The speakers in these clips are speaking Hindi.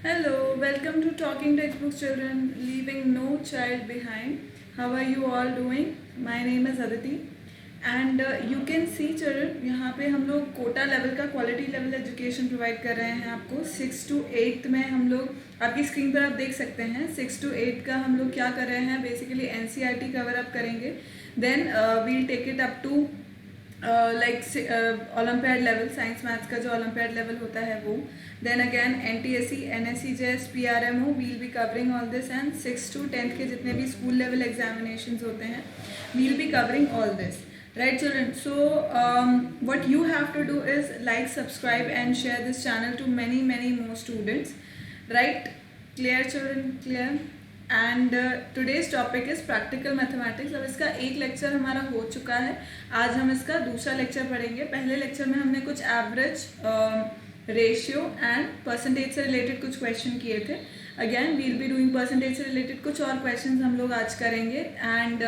Hello, welcome to Talking Textbooks Children, leaving no child behind. How are you all doing? My name is Aditi and you can see children यहाँ पे हम लोग कोटा लेवल का क्वालिटी लेवल एजुकेशन प्रोवाइड कर रहे हैं आपको 6 to 8 में हम लोग आपकी स्क्रीन पर आप देख सकते हैं 6 to 8 का हम लोग क्या कर रहे हैं बेसिकली एनसीईआरटी कवर अप करेंगे then we'll take it up to olympiad level science maths का जो ओलंपियाड लेवल होता है वो then again NTSC NSCJS PRMO will be covering all this and 6 to 10 के जितने भी स्कूल लेवल एग्जामिनेशंस होते हैं we'll be covering all this. Right children, so what you have to do is like, subscribe and share this channel to many more students. Right, clear children, clear? And today's topic is practical mathematics. अब इसका एक लेक्चर हमारा हो चुका है, आज हम इसका दूसरा लेक्चर पढ़ेंगे. पहले लेक्चर में हमने कुछ एवरेज रेशियो एंड परसेंटेज से रिलेटेड कुछ क्वेश्चन किए थे. Again we'll be doing percentage से रिलेटेड कुछ और क्वेश्चन हम लोग आज करेंगे and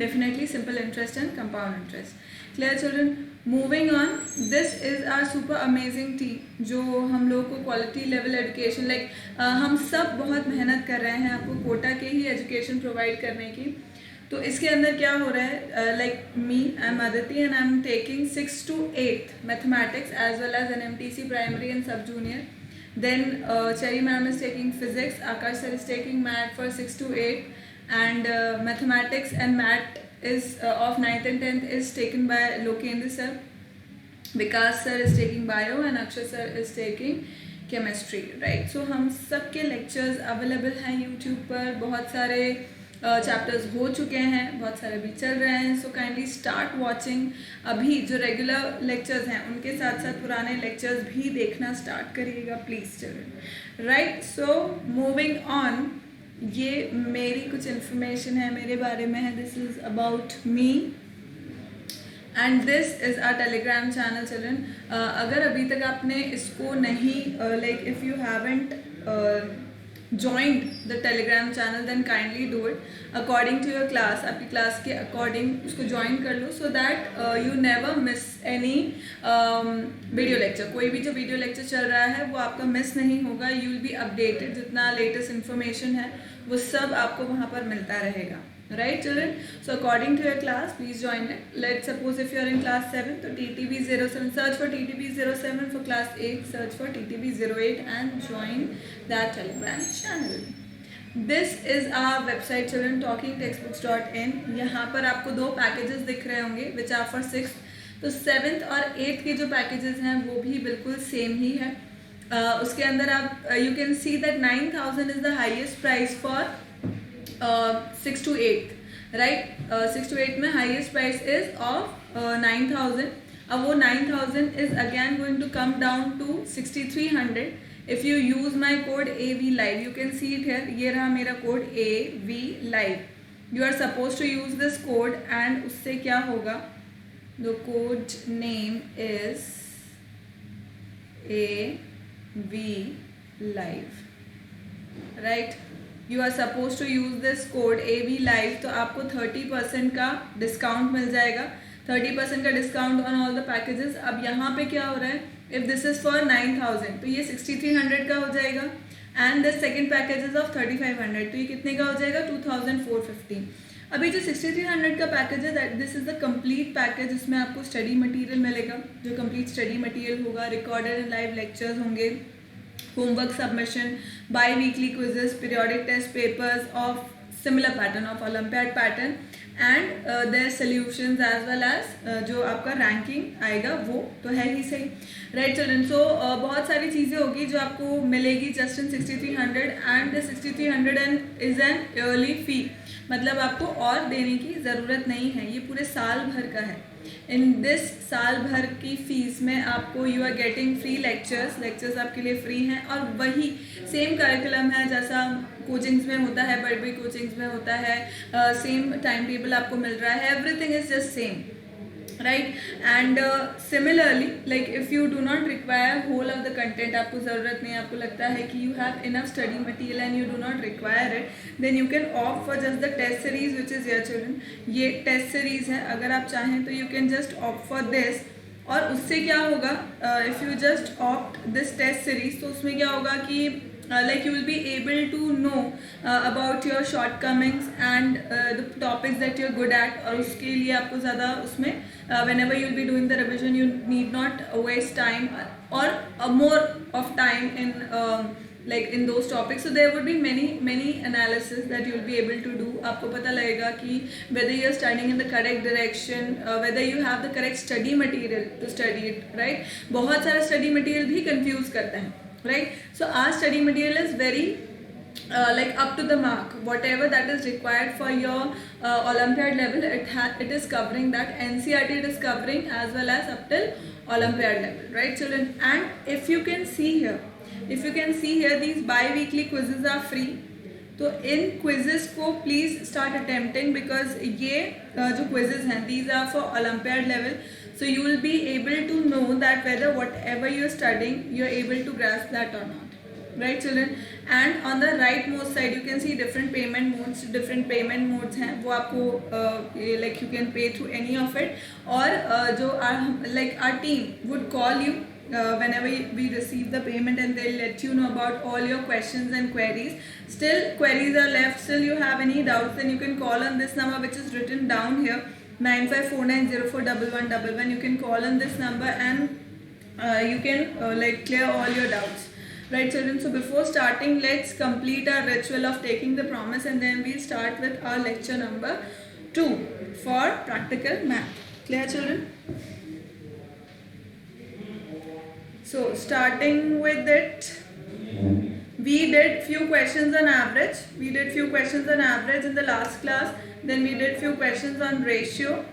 definitely simple interest and compound interest. Clear children? Moving on, this is our super amazing team जो हम लोग को quality level education हम सब बहुत मेहनत कर रहे हैं आपको कोटा के ही एजुकेशन प्रोवाइड करने की. तो इसके अंदर क्या हो रहा है like me, I'm Aditi and I'm taking 6 to 8 mathematics as well as NMTC primary and sub junior. Then Cherry ma'am is taking physics, Akash sir is taking math for 6 to 8. And mathematics and math is of 9th and 10th is taken by Lokendra sir. Vikas sir is taking bio and Akshay sir is taking chemistry. Right? So हम सब के lectures available हैं YouTube पर. बहुत सारे chapters हो चुके हैं, बहुत सारे भी चल रहे हैं. So kindly start watching. अभी जो regular lectures हैं उनके साथ साथ पुराने lectures भी देखना start करिएगा please children. Right? So moving on. ये मेरी कुछ इन्फॉर्मेशन है मेरे बारे में है. This is about me and this is our Telegram channel children. अगर अभी तक आपने इसको नहीं if you haven't joined the telegram channel then kindly do it according to your class. आपकी क्लास के अकॉर्डिंग उसको ज्वाइन कर लो so that you never miss any video lecture. कोई भी जो वीडियो लेक्चर चल रहा है वो आपका मिस नहीं होगा. You will be updated. जितना लेटेस्ट इन्फॉर्मेशन है वो सब आपको वहाँ पर मिलता रहेगा. Right children? So according to your class, please join it. Let's suppose if you are in class 7, so TTB07, search for TTB07 for class 8, search for TTB08 and join that telegram channel. This is our website children, talkingtextbooks.in. यहाँ पर आपको दो पैकेजेस दिख रहे होंगे which are for 6th. तो 7th और 8th के जो पैकेजेस हैं वो भी बिल्कुल सेम ही है. उसके अंदर आप you can see that 9,000 is the highest price for 6 to 8, right? 6 to 8 में highest price is of 9,000. अब वो 9,000 is again going to come down to 6,300 if you use my code AV Live. You can see it here. ये रहा मेरा code AV Live. You are supposed to use this code and उससे क्या होगा? The code name is AV Live, right? You are supposed to use this code AV Live. तो आपको 30% का डिस्काउंट मिल जाएगा. 30% का discount on all the packages. अब यहाँ पे क्या हो रहा है? इफ़ दिस इज़ फॉर 9,000 तो ये 6,300 का हो जाएगा and the second package is of 3,500 तो ये कितने का हो जाएगा? 2,450. अभी जो 6,300 का पैकेज है that this is the complete package. जिसमें आपको स्टडी मटेरियल मिलेगा. जो कंप्लीट स्टडी मटेरियल होगा, रिकॉर्डेड एंड लाइव लेक्चर्स होंगे, homework submission, bi-weekly quizzes, periodic test papers of similar pattern of Olympiad pattern and their solutions as well as जो आपका रैंकिंग आएगा वो तो है ही सही. Right children? सो बहुत सारी चीज़ें होगी जो आपको मिलेगी just in 6,300 and the 6,300 is an yearly fee. मतलब आपको और देने की ज़रूरत नहीं है. ये पूरे साल भर का है. इन दिस साल भर की फीस में आपको you are getting free lectures आपके लिए फ्री हैं और वही सेम करिकुलम है जैसा कोचिंग्स में होता है, बड़ी बड़ी कोचिंग्स में होता है. सेम टाइम टेबल आपको मिल रहा है. Everything is just same. Right? And similarly if you do not require whole of the content, आपको ज़रूरत नहीं, आपको लगता है कि you have enough study material and you do not require it, then you can opt for just the test series which is your children. ये टेस्ट सीरीज है. अगर आप चाहें तो you can just opt for this और उससे क्या होगा, if you just opt this test series, तो उसमें क्या होगा कि like you will be able to know about your shortcomings and the topics that you're good at, और उसके लिए आपको ज़्यादा उसमें whenever you'll be doing the revision you need not waste time or more of time in like in those topics. So there would be many analysis that you'll be able to do. आपको पता लगेगा कि whether you're studying in the correct direction, whether you have the correct study material to study it, right? बहुत सारा study material भी confuse करते हैं, right? So our study material is very like up to the mark. Whatever that is required for your Olympiad level, it is covering that. NCERT it is covering as well as up till Olympiad level, right children? And if you can see here, these bi-weekly quizzes are free. तो इन quizzes को please start attempting, because ये जो quizzes हैं these are for Olympiad level. So you will be able to know that whether whatever you are studying you are able to grasp that or not, right children? And on the rightmost side you can see different payment modes हैं, वो आपको like you can pay through any of it, और जो our team would call you whenever we receive the payment, and they'll let you know about all your questions and queries. Still queries are left, still you have any doubts, then you can call on this number which is written down here, 9549041111. You can call on this number and you can like clear all your doubts, right children? So before starting, let's complete our ritual of taking the promise, and then we'll start with our lecture number 2 for practical math. Clear children? So starting with it, we did few questions on average. We did few questions on average in the last class. Then we did few questions on ratio,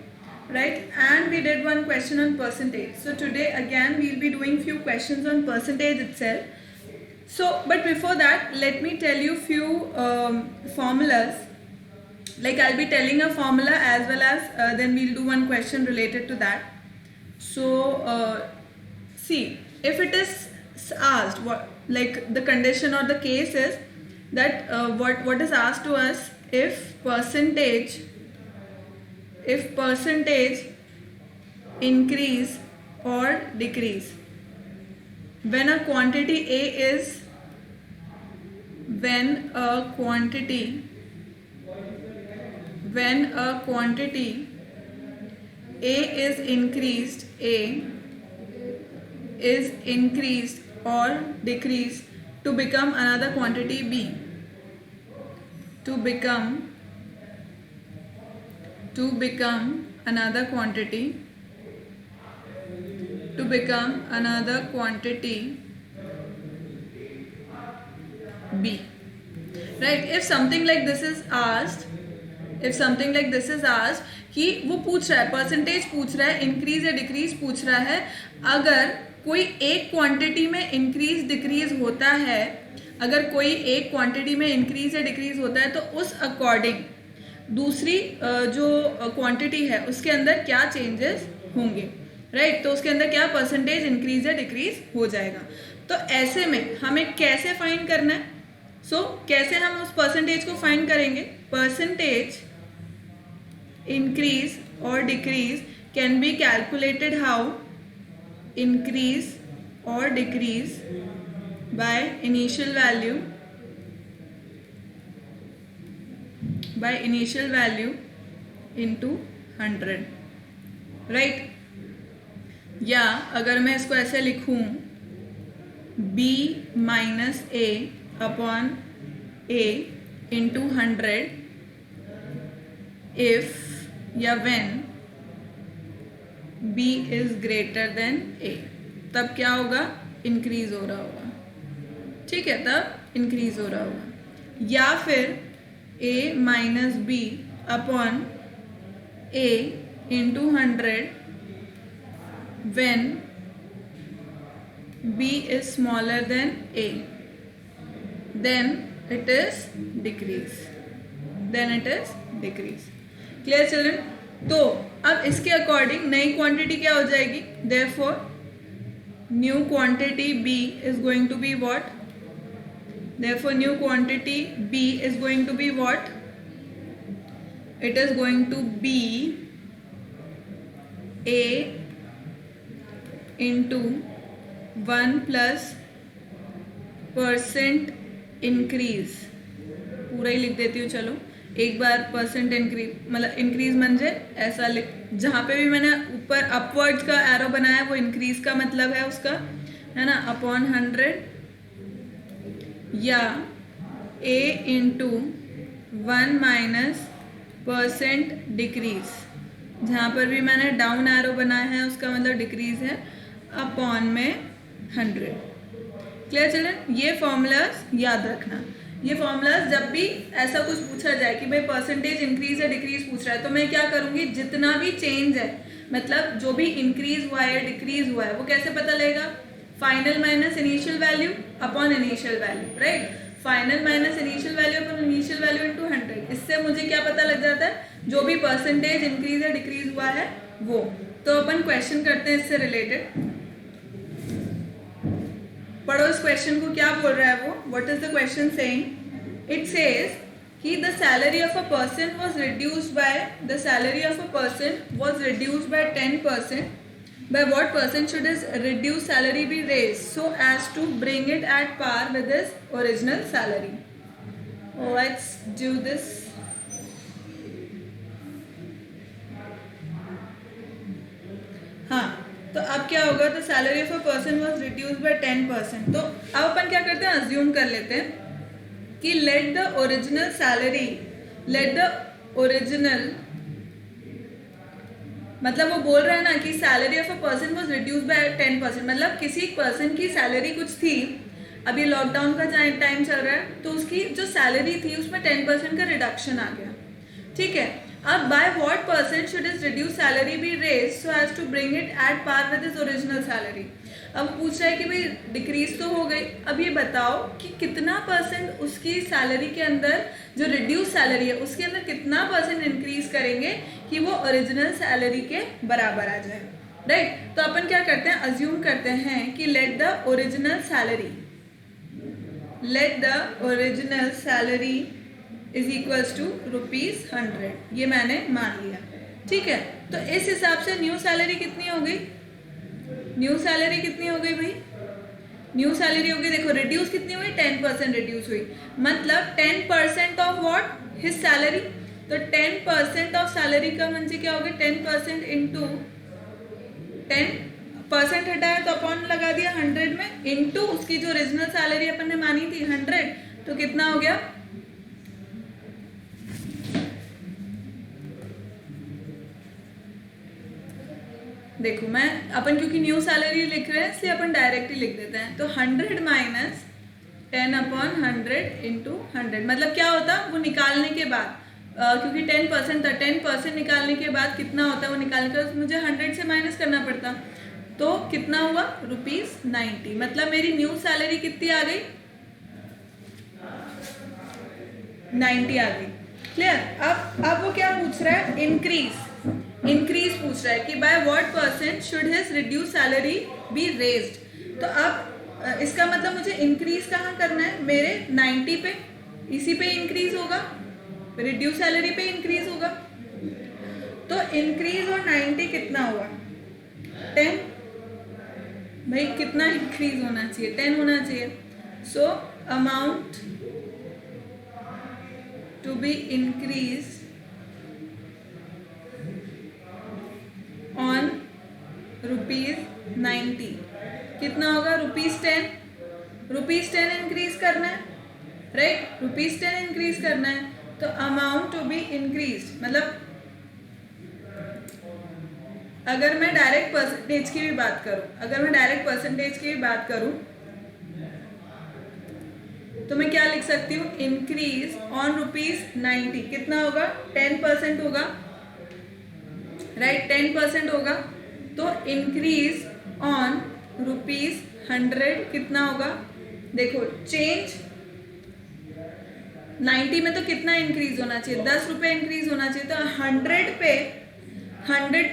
right? And we did one question on percentage. So today again we'll be doing few questions on percentage itself. So but before that, let me tell you few formulas. Like I'll be telling a formula as well as then we'll do one question related to that. So see, if it is asked, what like the condition or the case is that what is asked to us, if percentage increase or decrease when a quantity A is when a quantity A is increased or decreased to become another quantity B, to become another quantity B, right? If something like this is asked कि वो पूछ रहा है परसेंटेज पूछ रहा है, इंक्रीज या डिक्रीज पूछ रहा है, अगर कोई एक क्वांटिटी में इंक्रीज डिक्रीज होता है, तो उस अकॉर्डिंग दूसरी जो क्वांटिटी है उसके अंदर क्या चेंजेस होंगे, राइट? तो उसके अंदर क्या परसेंटेज इंक्रीज या डिक्रीज हो जाएगा. तो ऐसे में हमें कैसे फाइंड करना है? कैसे हम उस परसेंटेज को फाइंड करेंगे? Percentage increase or decrease can be calculated how? Increase or decrease by initial value into 100, right? या अगर मैं इसको ऐसे लिखूं, b minus a upon a into 100 if या when b is greater than a, तब क्या होगा? इंक्रीज हो रहा होगा, ठीक है, तब इंक्रीज हो रहा होगा. या फिर a minus b upon a into 100 when b is smaller than a, then it is decrease. Clear children? तो अब इसके अकॉर्डिंग नई क्वांटिटी क्या हो जाएगी? Therefore new quantity B is going to be what? It is going to be A into 1 plus percent increase, पूरा ही लिख देती हूँ, चलो एक बार परसेंट इंक्रीज, मतलब इंक्रीज म्हणजे ऐसा लिख, जहाँ पे भी मैंने ऊपर अपवर्ड्स का एरो बनाया वो इंक्रीज का मतलब है उसका, है ना, अपॉन 100, या a into 1 minus percent decrease, जहाँ पर भी मैंने डाउन एरो बनाया है उसका मतलब डिक्रीज है, अपॉन में 100। Clear children? ये फॉर्मूलाज याद रखना। ये फॉर्मूलाज जब भी ऐसा कुछ पूछा जाए कि भाई परसेंटेज इंक्रीज या डिक्रीज पूछ रहा है, तो मैं क्या करूँगी, जितना भी चेंज है, मतलब जो भी इंक्रीज हुआ है डिक्रीज हुआ है, वो कैसे पता लगेगा, final minus initial value upon initial value, right, final minus initial value upon initial value into 100। इससे मुझे क्या पता लग जाता है, जो भी परसेंटेज इंक्रीज या डिक्रीज हुआ है वो। तो अपन क्वेश्चन करते हैं इससे रिलेटेड। पढ़ो इस क्वेश्चन को, क्या बोल रहा है वो, what is the question saying? It says कि the salary of a person was reduced by 10%. By what person should his reduced salary be raised so as to bring it at par with his original salary? Let's do this. हाँ, तो अब क्या होगा, तो salary of a person was reduced by 10%। तो अब अपन क्या करते हैं, अज्यूम कर लेते हैं कि लेट द ओरिजिनल, मतलब वो बोल रहा है ना कि salary of a person was reduced by 10%, मतलब किसी पर्सन की सैलरी कुछ थी, अभी लॉकडाउन का टाइम चल रहा है, तो उसकी जो सैलरी थी उसमें 10% का रिडक्शन आ गया, ठीक है। अब by what person should his reduce salary be raise so as to bring it at par with his original salary. अब पूछ रहा है कि भाई डिक्रीज तो हो गई, अब ये बताओ कि कितना परसेंट उसकी सैलरी के अंदर, जो रिड्यूस सैलरी है उसके अंदर कितना परसेंट इंक्रीज करेंगे कि वो ओरिजिनल सैलरी के बराबर आ जाए, राइट। तो अपन क्या करते हैं, अज्यूम करते हैं कि let the original salary is equals to ₹100, ये मैंने मान लिया, ठीक है। तो इस हिसाब से न्यू सैलरी कितनी हो गई, भाई, न्यू सैलरी होगी, देखो रिड्यूस कितनी हुई, 10% रिड्यूस हुई, मतलब 10% ऑफ व्हाट, हिज सैलरी। तो 10% ऑफ सैलरी का म्हणजे क्या होगा, 10% इंटू 10% हटाया तो अपॉन लगा दिया 100 में, इंटू उसकी जो ओरिजिनल सैलरी अपन ने मानी थी 100, तो कितना हो गया, देखो मैं अपन क्योंकि न्यू सैलरी लिख रहे हैं इसलिए अपन डायरेक्टली लिख देते हैं। तो 100 माइनस 10 अपॉन 100 इंटू 100, मतलब क्या होता, वो निकालने के बाद, क्योंकि 10% था, 10% निकालने के बाद कितना होता है वो निकालने के बाद मुझे 100 से माइनस करना पड़ता, तो कितना हुआ, ₹90, मतलब मेरी न्यू सैलरी कितनी आ गई, 90 आ गई। क्लियर? अब वो क्या पूछ रहा है, इंक्रीज पूछ रहा है कि by what percent should his reduce salary be raised. तो अब इसका मतलब मुझे इंक्रीज कहाँ करना है, मेरे 90 पे, इसी पे इंक्रीज होगा, रिड्यूस सैलरी पे इंक्रीज होगा। तो इंक्रीज और 90 कितना हुआ, 10, भाई कितना इंक्रीज होना चाहिए, 10 होना चाहिए। So amount to be increase on ₹90 कितना होगा, ₹10 इंक्रीज करना है, राइट, ₹10 इंक्रीज करना है। तो अमाउंट टू बी इंक्रीज, मतलब अगर मैं डायरेक्ट परसेंटेज की भी बात करूं, तो मैं क्या लिख सकती हूँ, इंक्रीज ऑन ₹90 कितना होगा, 10% होगा, राइट, 10% होगा। तो इंक्रीज ऑन ₹100 कितना होगा, देखो चेंज 90 में तो कितना इंक्रीज होना चाहिए, 10 रुपए इंक्रीज होना चाहिए, तो 100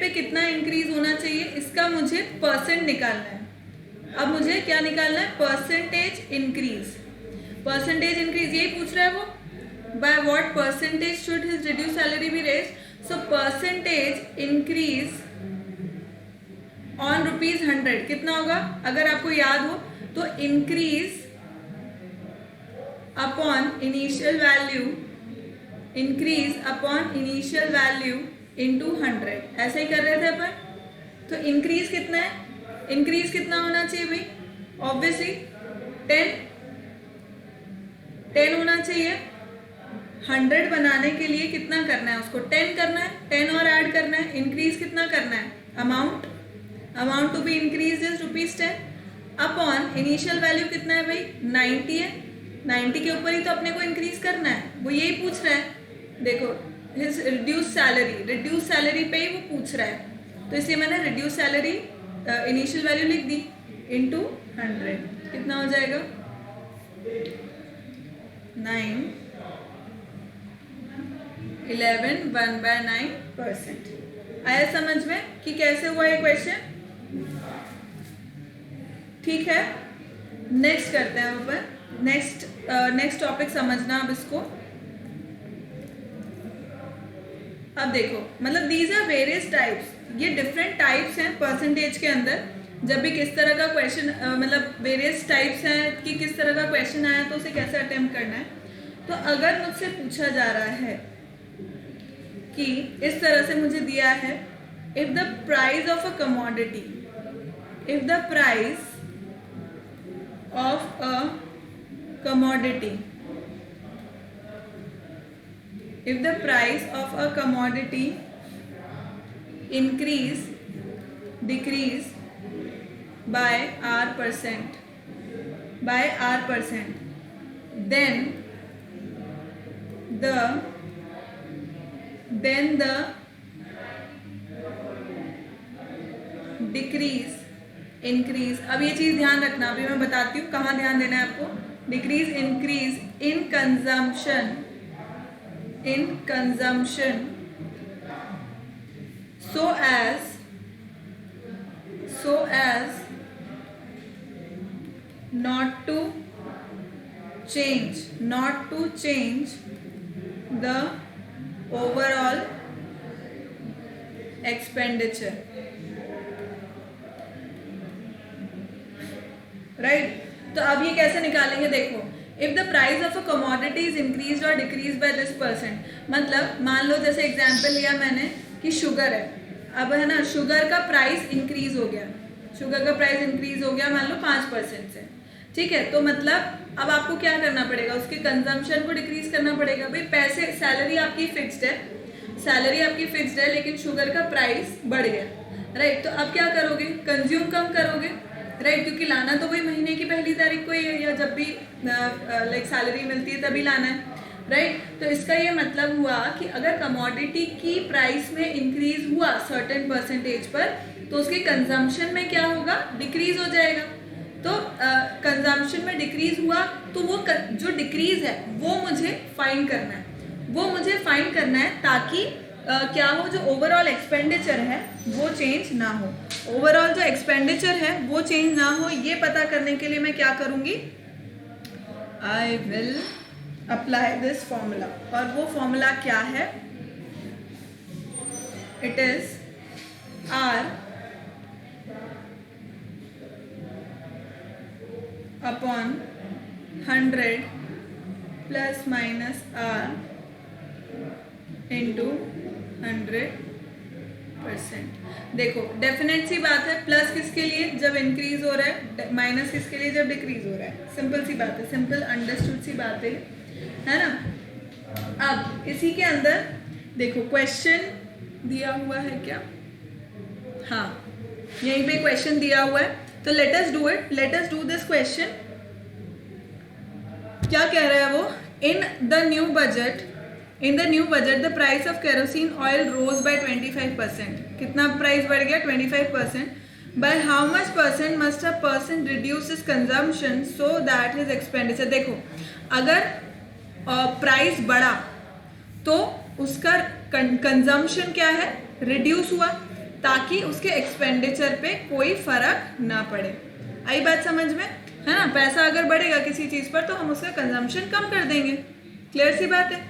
पे कितना इंक्रीज होना चाहिए, इसका मुझे परसेंट निकालना है। अब मुझे क्या निकालना है, परसेंटेज इंक्रीज, यही पूछ रहा है वो, by what percentage should his reduce salary be raised. So percentage increase on ₹100 कितना होगा? अगर आपको याद हो तो increase upon initial value into 100, ऐसे ही कर रहे थे अपन। तो इंक्रीज कितना है? इंक्रीज कितना होना चाहिए भाई? ऑब्वियसली 10 होना चाहिए। 100 बनाने के लिए कितना करना है? उसको 10 करना है, 10 और ऐड करना है। इंक्रीज कितना करना है? Amount to be increase is ₹10 upon initial value कितना है भाई? 90 है। 90 के ऊपर ही तो अपने को इंक्रीज करना है, वो यही पूछ रहा है। देखो रिड्यूस सैलरी पे ही वो पूछ रहा है, तो इसलिए मैंने रिड्यूस सैलरी इनिशियल वैल्यू लिख दी इनटू 100। कितना हो जाएगा? 9 11 1/9%। आया समझ में कि कैसे हुआ ये क्वेश्चन? ठीक है, नेक्स्ट करते हैं ऊपर। नेक्स्ट टॉपिक समझना अब इसको। अब देखो, मतलब दीज आर वेरियस टाइप्स, ये डिफरेंट टाइप्स हैं परसेंटेज के अंदर। जब भी किस तरह का क्वेश्चन, मतलब वेरियस टाइप्स हैं कि किस तरह का क्वेश्चन आया तो उसे कैसे अटेम्प्ट करना है। तो अगर मुझसे पूछा जा रहा है कि इस तरह से मुझे दिया है, if the price of a commodity, if the price of a commodity decrease by R%, then the decrease increase. अब ये चीज ध्यान रखना, अभी मैं बताती हूँ कहाँ ध्यान देना है आपको। Decrease increase in consumption so as not to change the overall expenditure, right. तो अब ये कैसे निकालेंगे? देखो, if the price of a commodity is increase और डिक्रीज बाय दिस %, मतलब मान लो जैसे एग्जांपल लिया मैंने कि शुगर है, अब है ना, शुगर का प्राइस इंक्रीज हो गया, मान लो 5% से, ठीक है। तो मतलब अब आपको क्या करना पड़ेगा? उसके कंजम्पशन को डिक्रीज करना पड़ेगा। भाई पैसे, सैलरी आपकी फिक्स्ड है लेकिन शुगर का प्राइस बढ़ गया, राइट। तो अब क्या करोगे? कंज्यूम कम करोगे, राइट, क्योंकि लाना तो वही महीने की पहली तारीख को ही है, या जब भी लाइक सैलरी मिलती है तभी लाना है, राइट। तो इसका ये मतलब हुआ कि अगर कमोडिटी की प्राइस में इंक्रीज हुआ सर्टेन परसेंटेज पर, तो उसके कंजम्पशन में क्या होगा? डिक्रीज हो जाएगा। तो कंजम्पशन में डिक्रीज हुआ तो वो जो डिक्रीज है वो मुझे फाइंड करना है, ताकि क्या हो, जो ओवरऑल एक्सपेंडिचर है वो चेंज ना हो। ओवरऑल जो एक्सपेंडिचर है वो चेंज ना हो, ये पता करने के लिए मैं क्या करूंगी? I will apply this formula. और वो फॉर्मूला क्या है? It is R upon 100 plus minus R into 100%। देखो डेफिनेट सी बात है, प्लस किसके लिए? जब इंक्रीज हो रहा है, माइनस किसके लिए? जब डिक्रीज हो रहा है। सिंपल सी बात है, सिंपल अंडरस्टूड सी बात है ना। अब इसी के अंदर देखो क्वेश्चन दिया हुआ है क्या? हाँ, यहीं पे क्वेश्चन दिया हुआ है, तो let us do this question. क्या कह रहा है वो? In the new budget the price of kerosene oil rose by 25%। कितना प्राइस बढ़ गया? 25%। By how much % must a person reduce his consumption so that his expenditure. देखो, अगर प्राइस बढ़ा तो उसका कंजम्पशन क्या है? रिड्यूस हुआ, ताकि उसके एक्सपेंडिचर पे कोई फर्क ना पड़े। आई बात समझ में, है ना। पैसा अगर बढ़ेगा किसी चीज पर तो हम उसका कंजम्पशन कम कर देंगे, क्लियर सी बात है,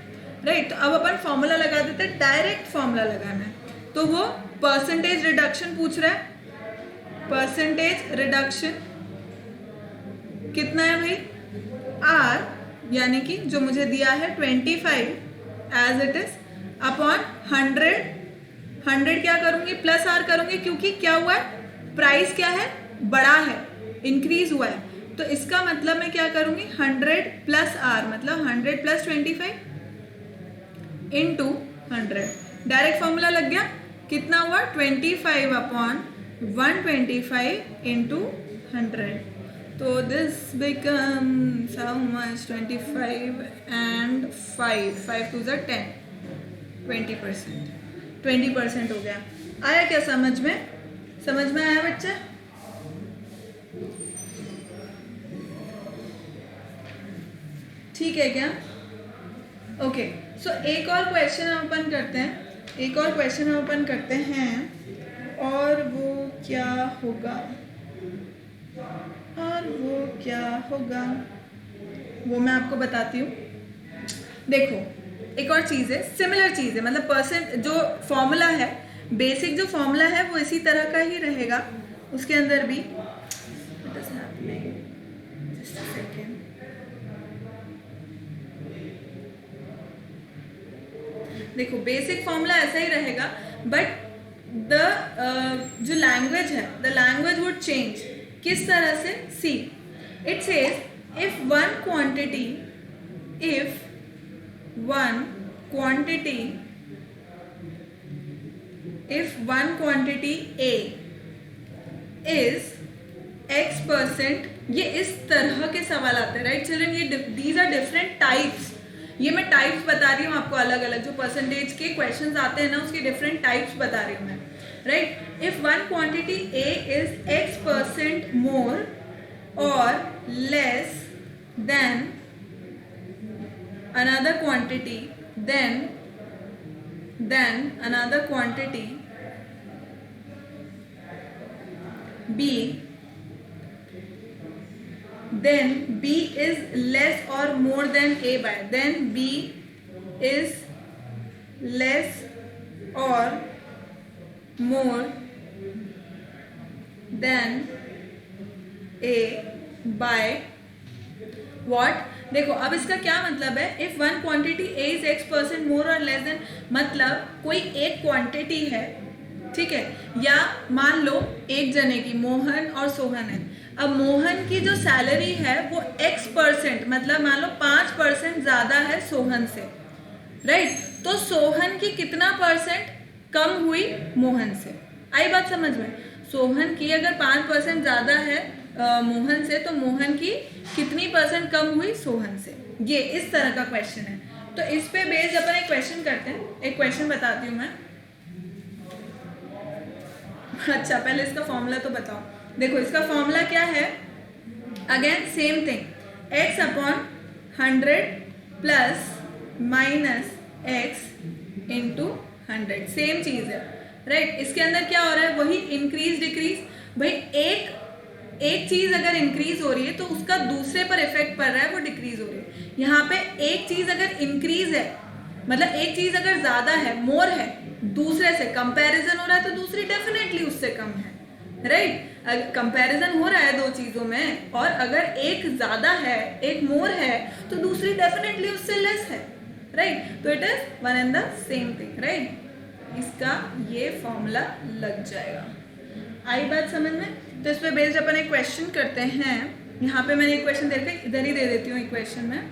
राइट। तो अब अपन फॉर्मूला लगा देते हैं, डायरेक्ट फॉर्मूला लगाना है। तो वो परसेंटेज रिडक्शन पूछ रहा है, परसेंटेज रिडक्शन कितना है भाई, आर, यानी कि जो मुझे दिया है 25 एज इट इज अपॉन 100 क्या करूंगी, प्लस आर करूंगी, क्योंकि क्या हुआ है, प्राइस क्या है, बड़ा है, इंक्रीज हुआ है, तो इसका मतलब मैं क्या करूंगी, 100 प्लस आर, मतलब 100 प्लस 25 इंटू 100। डायरेक्ट फॉर्मूला लग गया, कितना हुआ, 25 अपॉन 125 इंटू 100। तो this becomes how much, 25 and 5 twos 10, 20% हो गया। आया क्या समझ में, समझ में आया बच्चे? ठीक है क्या? ओके, सो एक और क्वेश्चन हम ओपन करते हैं, और वो क्या होगा, वो मैं आपको बताती हूँ। देखो, एक और चीज़ है, सिमिलर चीज़ है, मतलब परसेंट जो फॉर्मूला है, बेसिक जो फॉर्मूला है वो इसी तरह का ही रहेगा, उसके अंदर भी देखो बेसिक फॉर्मूला ऐसा ही रहेगा, बट जो लैंग्वेज है, द लैंग्वेज वुड चेंज। किस तरह से, see it says if one quantity A is X%, ये इस तरह के सवाल आते हैं, राइट चिल्ड्रन, ये दीज आर डिफरेंट टाइप्स, ये मैं टाइप्स बता रही हूँ आपको, अलग अलग जो परसेंटेज के क्वेश्चंस आते हैं ना, उसके डिफरेंट टाइप्स बता रही हूँ मैं, right. If one quantity A is X% more or less than another quantity, then another quantity B, then B is less or more than A by, then B is less or more than A by what? देखो अब इसका क्या मतलब है, if one quantity A is X% more or less than, मतलब कोई एक क्वांटिटी है, ठीक है, या मान लो एक जने की, मोहन और सोहन है, अब मोहन की जो सैलरी है वो X%, मतलब मान लो 5% ज्यादा है सोहन से, राइट, तो सोहन की कितना परसेंट कम हुई मोहन से, आई बात समझ में? सोहन की अगर 5% ज्यादा है मोहन से, तो मोहन की कितनी परसेंट कम हुई सोहन से, ये इस तरह का क्वेश्चन है। तो इस पे बेस्ड अपन एक क्वेश्चन करते हैं, एक क्वेश्चन बताती हूँ मैं। अच्छा पहले इसका फॉर्मूला तो बताओ। देखो इसका फॉर्मूला क्या है, again same thing, x upon 100 plus minus x into 100, same चीज है, राइट। इसके अंदर क्या हो रहा है, वही इंक्रीज डिक्रीज। भाई एक चीज अगर इंक्रीज हो रही है तो उसका दूसरे पर इफेक्ट पड़ रहा है, वो डिक्रीज हो रही है। यहाँ पे एक चीज अगर इंक्रीज है, मतलब एक चीज अगर ज्यादा है, मोर है, दूसरे से कंपैरिजन हो रहा है, तो दूसरी डेफिनेटली उससे कम है, राइट। कंपैरिजन हो रहा है दो चीजों में, और अगर एक ज्यादा है एक मोर है, तो दूसरी डेफिनेटली उससे लेस है, राइट। तो it is one and the same thing, right. इसका ये फॉर्मूला लग जाएगा, आई बात समझ में? तो इस पे बेस्ड अपन एक क्वेश्चन करते हैं। यहाँ पे मैंने एक क्वेश्चन दे के इधर ही दे देती हूँ एक क्वेश्चन में।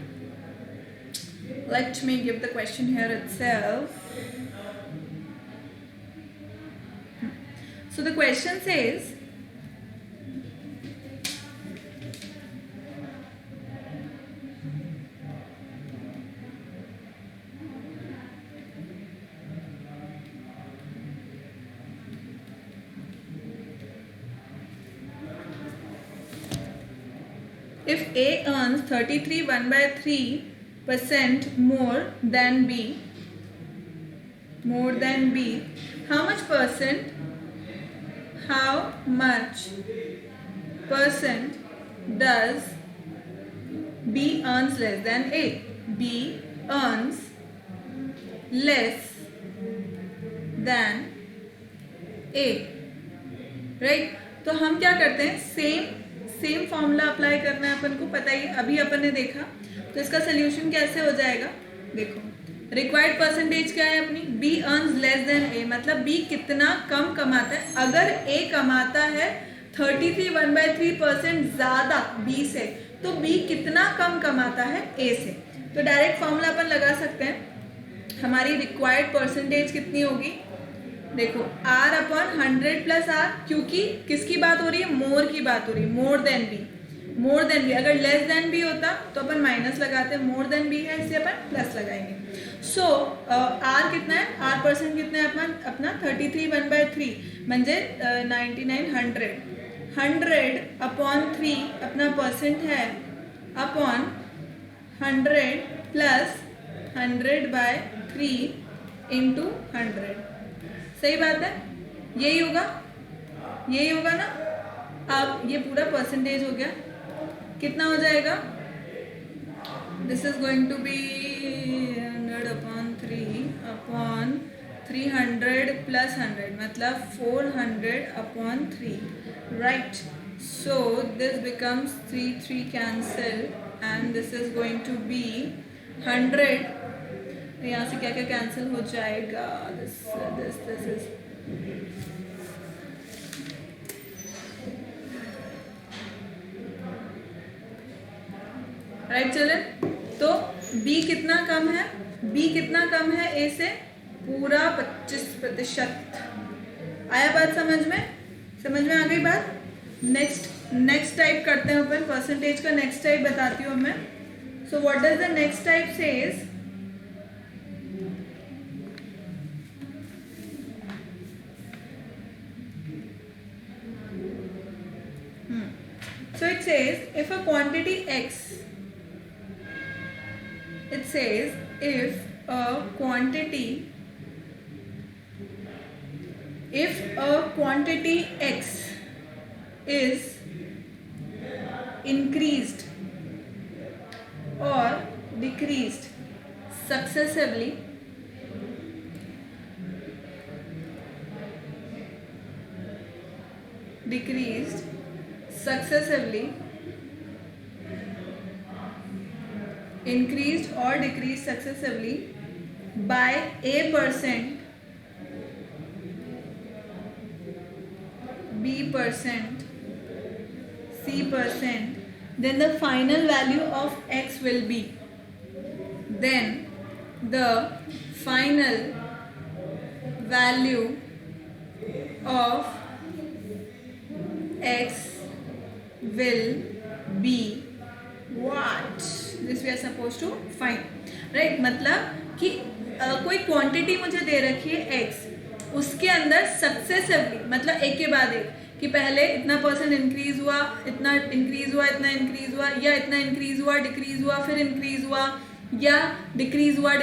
Let me give the question here itself. So the question says, if A earns 33 1/3% more than B, how much percent does B earns less than A? B earns less than A, right? तो हम क्या करते हैं, सेम फॉर्मूला अप्लाई करना है अपन को, पता ही अभी अपन ने देखा। तो इसका सोल्यूशन कैसे हो जाएगा, देखो रिक्वायर्ड परसेंटेज क्या है अपनी, बी अर्न्स लेस देन ए, मतलब बी कितना कम कमाता है। अगर ए कमाता है 33 1/3% ज्यादा बी से, तो बी कितना कम कमाता है ए से। तो डायरेक्ट फॉर्मूला अपन लगा सकते हैं। हमारी रिक्वायर्ड परसेंटेज कितनी होगी, देखो R/100 प्लस आर, क्योंकि किसकी बात हो रही है, मोर की बात हो रही है, मोर देन बी। अगर लेस देन बी होता तो अपन माइनस लगाते, मोर देन बी है इसलिए अपन प्लस लगाएंगे। सो आर कितना है, आर परसेंट कितना है अपना 33 1/3 म्हणजे 99 100/3 अपना परसेंट है अपॉन 100 प्लस 100/3 इंटू 100। सही बात है, यही होगा ना। अब ये पूरा परसेंटेज हो गया, कितना हो जाएगा, this is going to be 100/3 plus 100 मतलब 400/3, right. So this becomes 3 cancel and this is going to be 100। यहाँ से क्या क्या कैंसिल हो जाएगा, दिस इज राइट चिल्ड्रन। तो B कितना कम है A से, पूरा 25%। आया बात समझ में आ गई बात। नेक्स्ट टाइप करते हैं अपन, परसेंटेज का नेक्स्ट टाइप बताती हूँ मैं। सो what does the next type says, so it says if a quantity x, if a quantity x is increased or decreased successively, increased or decreased successively by A%, B%, C%, then the final value of x will be, then the final value of x will be what this we are supposed to find, right। मतलब कि कोई क्वांटिटी मुझे दे रखी है x, उसके अंदर सक्सेसिवली मतलब एक के बाद एक, कि पहले इतना परसेंट इंक्रीज हुआ, इतना इंक्रीज हुआ, इतना इंक्रीज हुआ, या इतना इंक्रीज हुआ, डिक्रीज हुआ, फिर इंक्रीज हुआ, या डिक्रीज हुआ,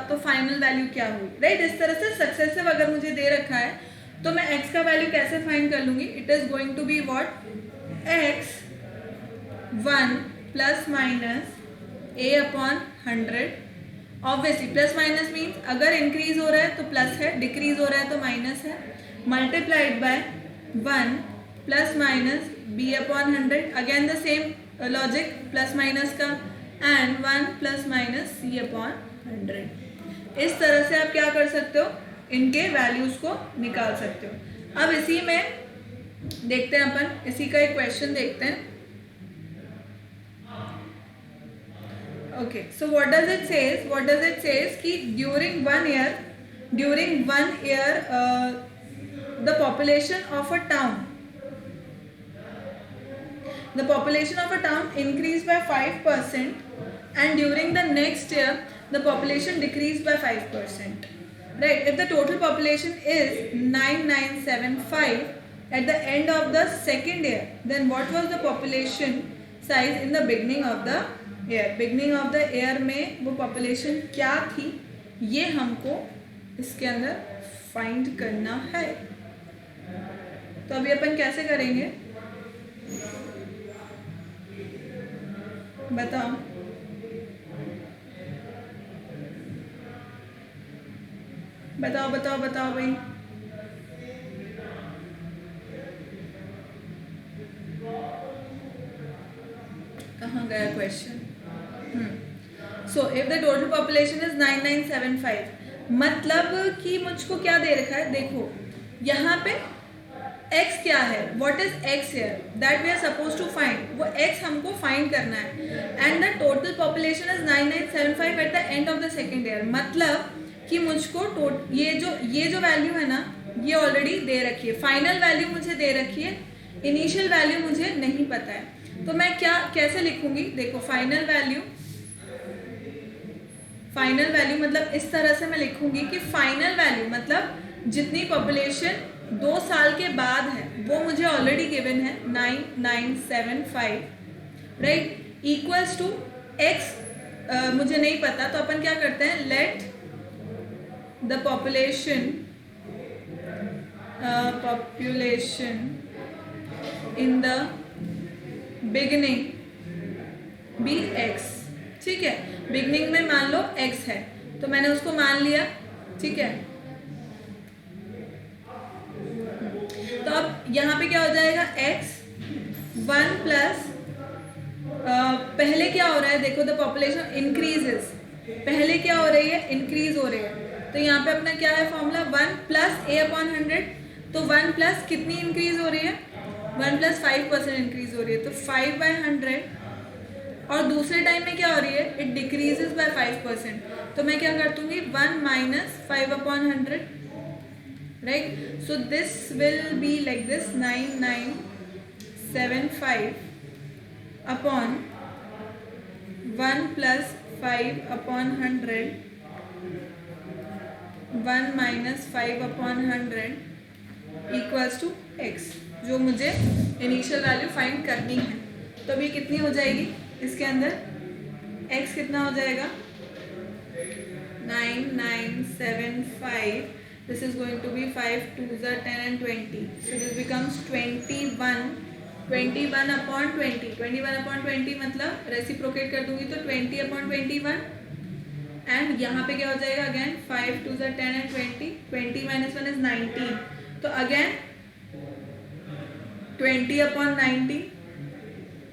तो फाइनल वैल्यू क्या हुई, राइट। इस तरह से सक्सेसिव अगर मुझे दे रखा है तो मैं x का वैल्यू कैसे फाइंड कर लूंगी, it is going to be what, x1 plus minus A/100। Obviously plus minus means अगर इंक्रीज हो रहा है तो प्लस है, डिक्रीज हो रहा है तो माइनस है, multiplied by 1 plus minus B/100, again the same logic plus minus का, एंड 1 प्लस माइनस C/100। इस तरह से आप क्या कर सकते हो, इनके वैल्यूज को निकाल सकते हो। अब इसी में देखते हैं अपन, इसी का एक क्वेश्चन देखते हैं। Okay, so what does it says कि during one year the population of a town increased by 5% and during the next year the population decreased by 5%, right। If the total population is 9975 at the end of the second year, then what was the population size in the beginning of the year में वो population क्या थी, ये हमको इसके अंदर फाइंड करना है। तो अभी अपन कैसे करेंगे, बताओ। बताओ भाई। कहाँ गया question? So if the total population is 9975, मतलब कि मुझको क्या दे रखा है, देखो यहाँ पे x क्या है, what is x here, that we are suppose to find, वो x हमको फाइंड करना है। And the total population is 9975 at the end of the second year, मतलब कि मुझको ये जो वैल्यू है ना, ये ऑलरेडी दे रखी है, फाइनल वैल्यू मुझे दे रखी है, इनिशियल वैल्यू मुझे नहीं पता है। तो मैं कैसे लिखूंगी, देखो फाइनल वैल्यू मतलब इस तरह से मैं लिखूंगी कि फाइनल वैल्यू मतलब जितनी पॉपुलेशन 2 साल के बाद है वो मुझे ऑलरेडी गिवन है 9975, राइट, इक्वल्स टू x मुझे नहीं पता, तो अपन क्या करते हैं, let the population in the beginning be x, ठीक है, बिगिनिंग में मान लो x है, तो मैंने उसको मान लिया, ठीक है। तो अब यहाँ पे क्या हो जाएगा, x 1 प्लस पहले क्या हो रहा है, देखो द पॉपुलेशन इंक्रीजेस, पहले क्या हो रही है, इंक्रीज हो रही है, तो यहाँ पे अपना क्या है फॉर्मूला, 1 प्लस a अपॉन 100, तो 1 प्लस कितनी इंक्रीज हो रही है, 1 प्लस 5% इंक्रीज हो रही है, तो 5/100, और दूसरे टाइम में क्या हो रही है, इट डिक्रीजेस बाय 5%, तो मैं क्या कर दूंगी, 1 minus 5/100, right, so this will be like this, 9975 upon 1 plus 5/100, 1 minus 5/100 equals to x, जो मुझे इनिशियल वैल्यू फाइंड करनी है। तो अभी कितनी हो जाएगी इसके अंदर, x कितना हो जाएगा, 9975, this is going to be 5 2s are 10 and 20, so this becomes 21 upon 20 मतलब रेसिप्रोकेट कर दूंगी तो 20/21, एंड यहाँ पे क्या हो जाएगा, again 5 2s are 10 and 20 minus 1 is 19, तो अगेन 20/90,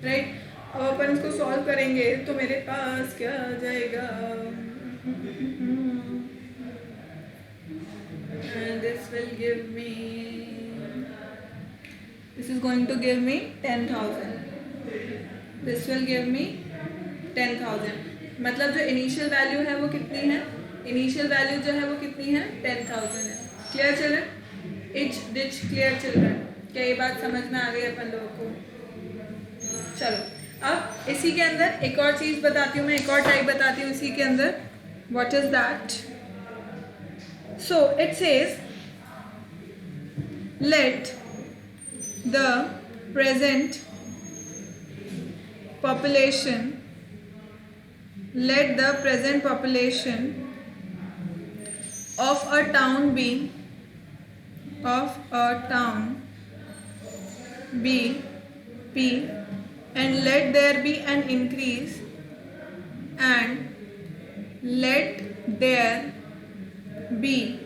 राइट। अब अपन इसको सॉल्व करेंगे तो मेरे पास क्या आ जाएगा, this will give me, this is going to give me 10,000, this will give me 10,000, मतलब जो इनिशियल वैल्यू है वो कितनी है, इनिशियल वैल्यू जो है वो कितनी है, 10,000 है। Clear children, etch ditch clear children, क्या ये बात समझ में आ गई अपन लोगों को? चलो अब इसी के अंदर एक और चीज बताती हूँ मैं, एक और टाइप बताती हूँ इसी के अंदर, what is that, so it says late the present population of a town be P, and let there be an increase, and let there be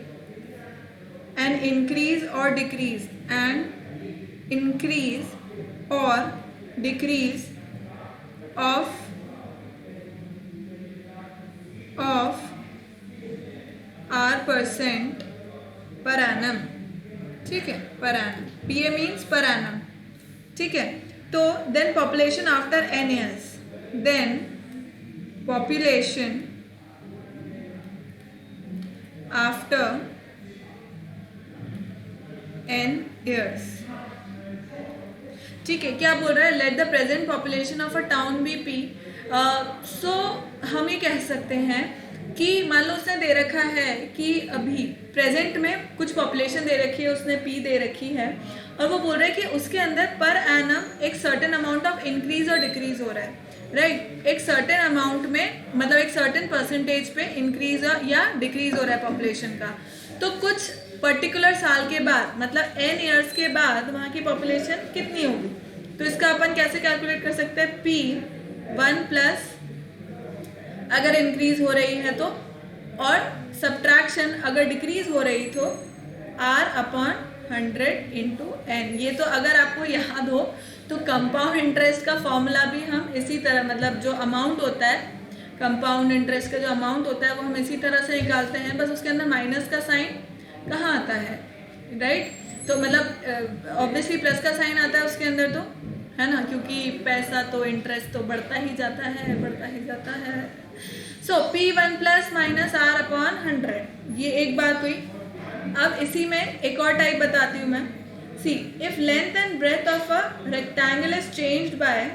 an increase or decrease, and increase or decrease of R% per annum, ठीक है, per annum, PA means per annum, ठीक है। तो then population after n years, then population after n years, ठीक है। क्या बोल रहा है, let the present population of a town be P, सो हम ये कह सकते हैं कि मान लो उसने दे रखा है कि अभी प्रेजेंट में कुछ पॉपुलेशन दे रखी है, उसने P दे रखी है, और वो बोल रहा है कि उसके अंदर पर एनम एक सर्टेन अमाउंट ऑफ इंक्रीज और डिक्रीज हो रहा है, राइट, एक सर्टेन अमाउंट में मतलब एक सर्टेन परसेंटेज पे इंक्रीज या डिक्रीज हो रहा है पॉपुलेशन का। तो कुछ पर्टिकुलर साल के बाद मतलब n ईयर्स के बाद वहाँ की पॉपुलेशन कितनी होगी, तो इसका अपन कैसे कैलकुलेट कर सकते हैं, P 1 प्लस अगर इंक्रीज हो रही है तो, और सब्ट्रैक्शन अगर डिक्रीज हो रही तो R/100 × n। ये तो अगर आपको याद हो तो कंपाउंड इंटरेस्ट का फॉर्मूला भी हम इसी तरह, मतलब जो अमाउंट होता है कंपाउंड इंटरेस्ट का जो अमाउंट होता है वो हम इसी तरह से निकालते हैं, बस उसके अंदर माइनस का साइन कहाँ आता है, राइट। तो मतलब ऑब्वियसली प्लस का साइन आता है उसके अंदर, तो है ना, क्योंकि पैसा तो इंटरेस्ट तो बढ़ता ही जाता है, बढ़ता ही जाता है। सो P1 plus minus R upon 100, ये एक बात हुई। अब इसी में एक और टाइप बताती हूँ मैं। See, if length and breadth of a rectangle is changed by,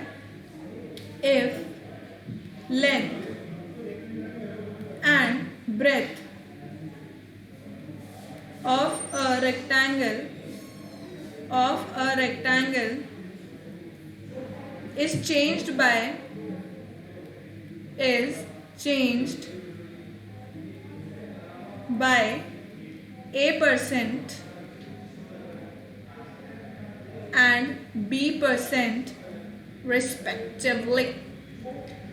if length and breadth of a rectangle is changed by A% and B% respectively,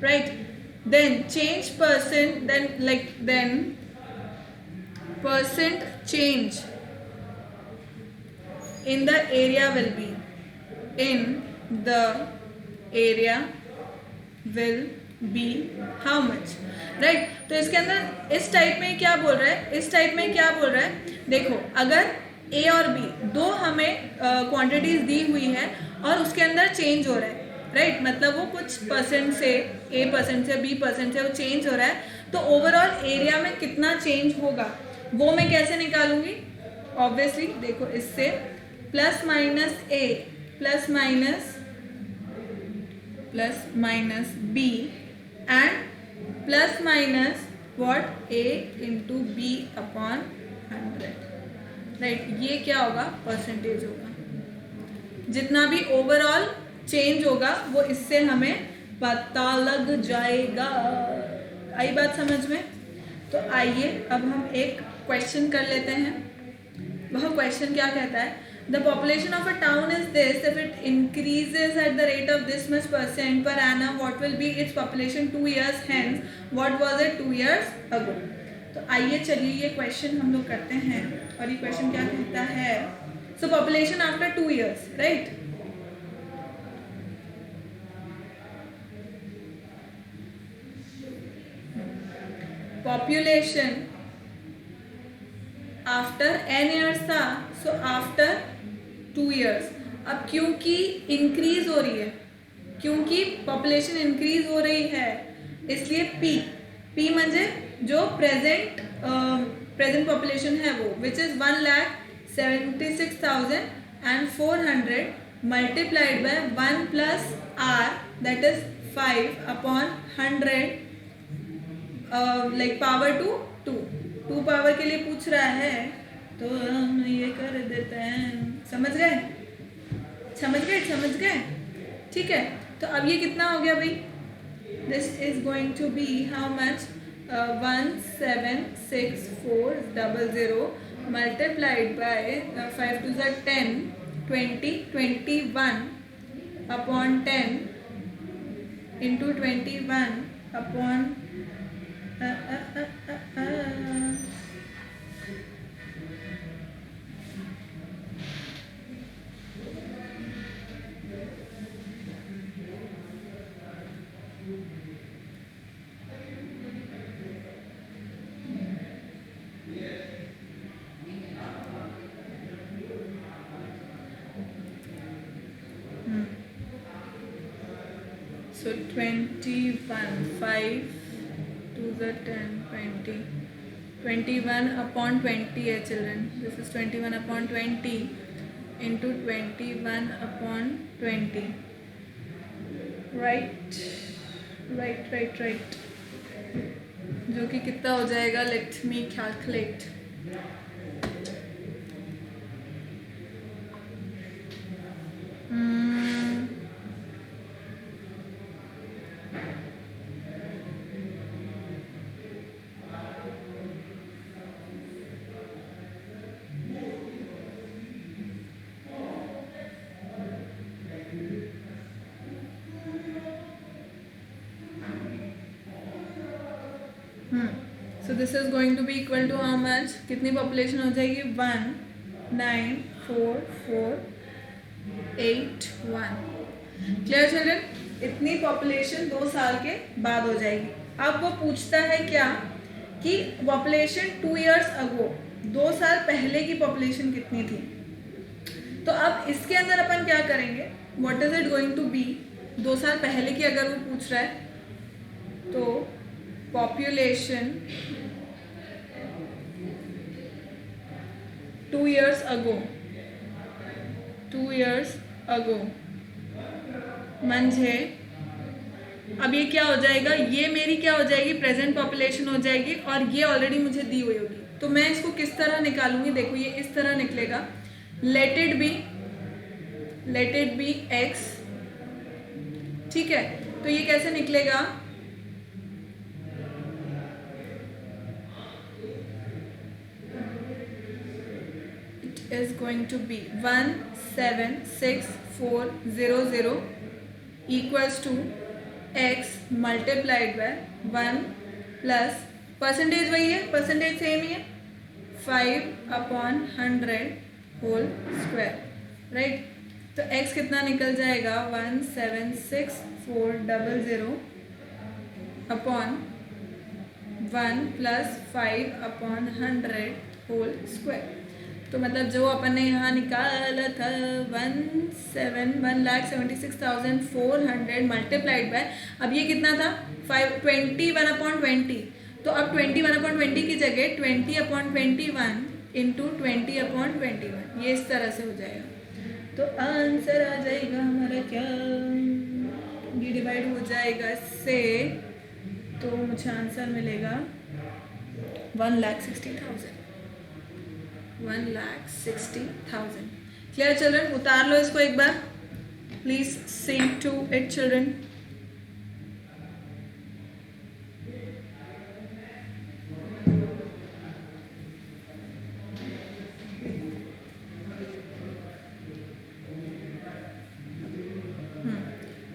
right? Then percent change in the area will be how much, right? तो इसके अंदर इस टाइप में क्या बोल रहा है, देखो अगर A और B दो हमें क्वांटिटीज दी हुई है और उसके अंदर चेंज हो रहा है, राइट, मतलब वो कुछ परसेंट से A% से B% से वो चेंज हो रहा है, तो ओवरऑल एरिया में कितना चेंज होगा वो मैं कैसे निकालूंगी। ऑब्वियसली देखो, इससे plus minus B and plus minus what A into B upon 100, right. ये क्या होगा, परसेंटेज होगा। जितना भी ओवरऑल चेंज होगा वो इससे हमें पता लग जाएगा। आई बात समझ में। तो आइए अब हम एक क्वेश्चन कर लेते हैं। वह क्वेश्चन क्या कहता है, the population of a town is this, if it increases at the rate of this much % per annum, what will be its population 2 years hence, what was it 2 years ago। तो आइए चलिए ये क्वेश्चन हम लोग करते हैं। और ये क्वेश्चन क्या कहता है, सो population after 2 years, right. Population after n years था, सो आफ्टर 2 years। अब क्योंकि इंक्रीज हो रही है, क्योंकि पॉपुलेशन इंक्रीज हो रही है, इसलिए P म्हणजे जो प्रेजेंट पॉपुलेशन है वो, which is 1,76,400 multiplied by 1 plus R, that is 5 upon 100, like power 2 power के लिए पूछ रहा है, तो हम ये कर देते हैं। समझ गए, ठीक है। तो अब ये कितना हो गया भाई, this is going to be how much, 176,400 multiplied by 5 to the 10, 21 upon 10 into 21 upon so 21, 5 to the 10, 20, 21 upon 20 है children, this is 21 upon 20 into 21 upon 20, right, जो कि कितना हो जाएगा, let me calculate। So this is going to be equal to how much, कितनी पॉपुलेशन हो जाएगी, 1,94481, क्लियर चिल्ड्रन? इतनी पॉपुलेशन 2 साल के बाद हो जाएगी। अब वो पूछता है क्या कि पॉपुलेशन 2 years अगो, 2 साल पहले की पॉपुलेशन कितनी थी। तो अब इसके अंदर अपन क्या करेंगे, what is it going to be, 2 साल पहले की अगर वो पूछ रहा है तो पॉपुलेशन 2 years अगो, 2 years अगो म्हणजे अब ये क्या हो जाएगा, ये मेरी क्या हो जाएगी, प्रेजेंट पॉपुलेशन हो जाएगी, और ये ऑलरेडी मुझे दी हुई होगी। तो मैं इसको किस तरह निकालूंगी, देखो ये इस तरह निकलेगा, लेट इट बी x, ठीक है। तो ये कैसे निकलेगा, it is going to be 176,400 equals to x multiplied by 1 plus percentage वही है, परसेंटेज सेम ही है, 5/100 होल स्क्वायर, राइट। तो x कितना निकल जाएगा, 176,400 अपॉन 1 प्लस 5/100 होल स्क्वायर। तो मतलब जो अपन ने यहाँ निकाला था 1,76,400 मल्टीप्लाइड बाय, अब ये कितना था 21/20, तो अब 21/20 की जगह 20/21 इंटू 20/21, ये इस तरह से हो जाएगा। तो आंसर आ जाएगा हमारा क्या, ये डिवाइड हो जाएगा इससे, तो मुझे आंसर मिलेगा 1,60,000, 1,60,000। Clear children? उतार लो इसको एक बार, please sync to it children.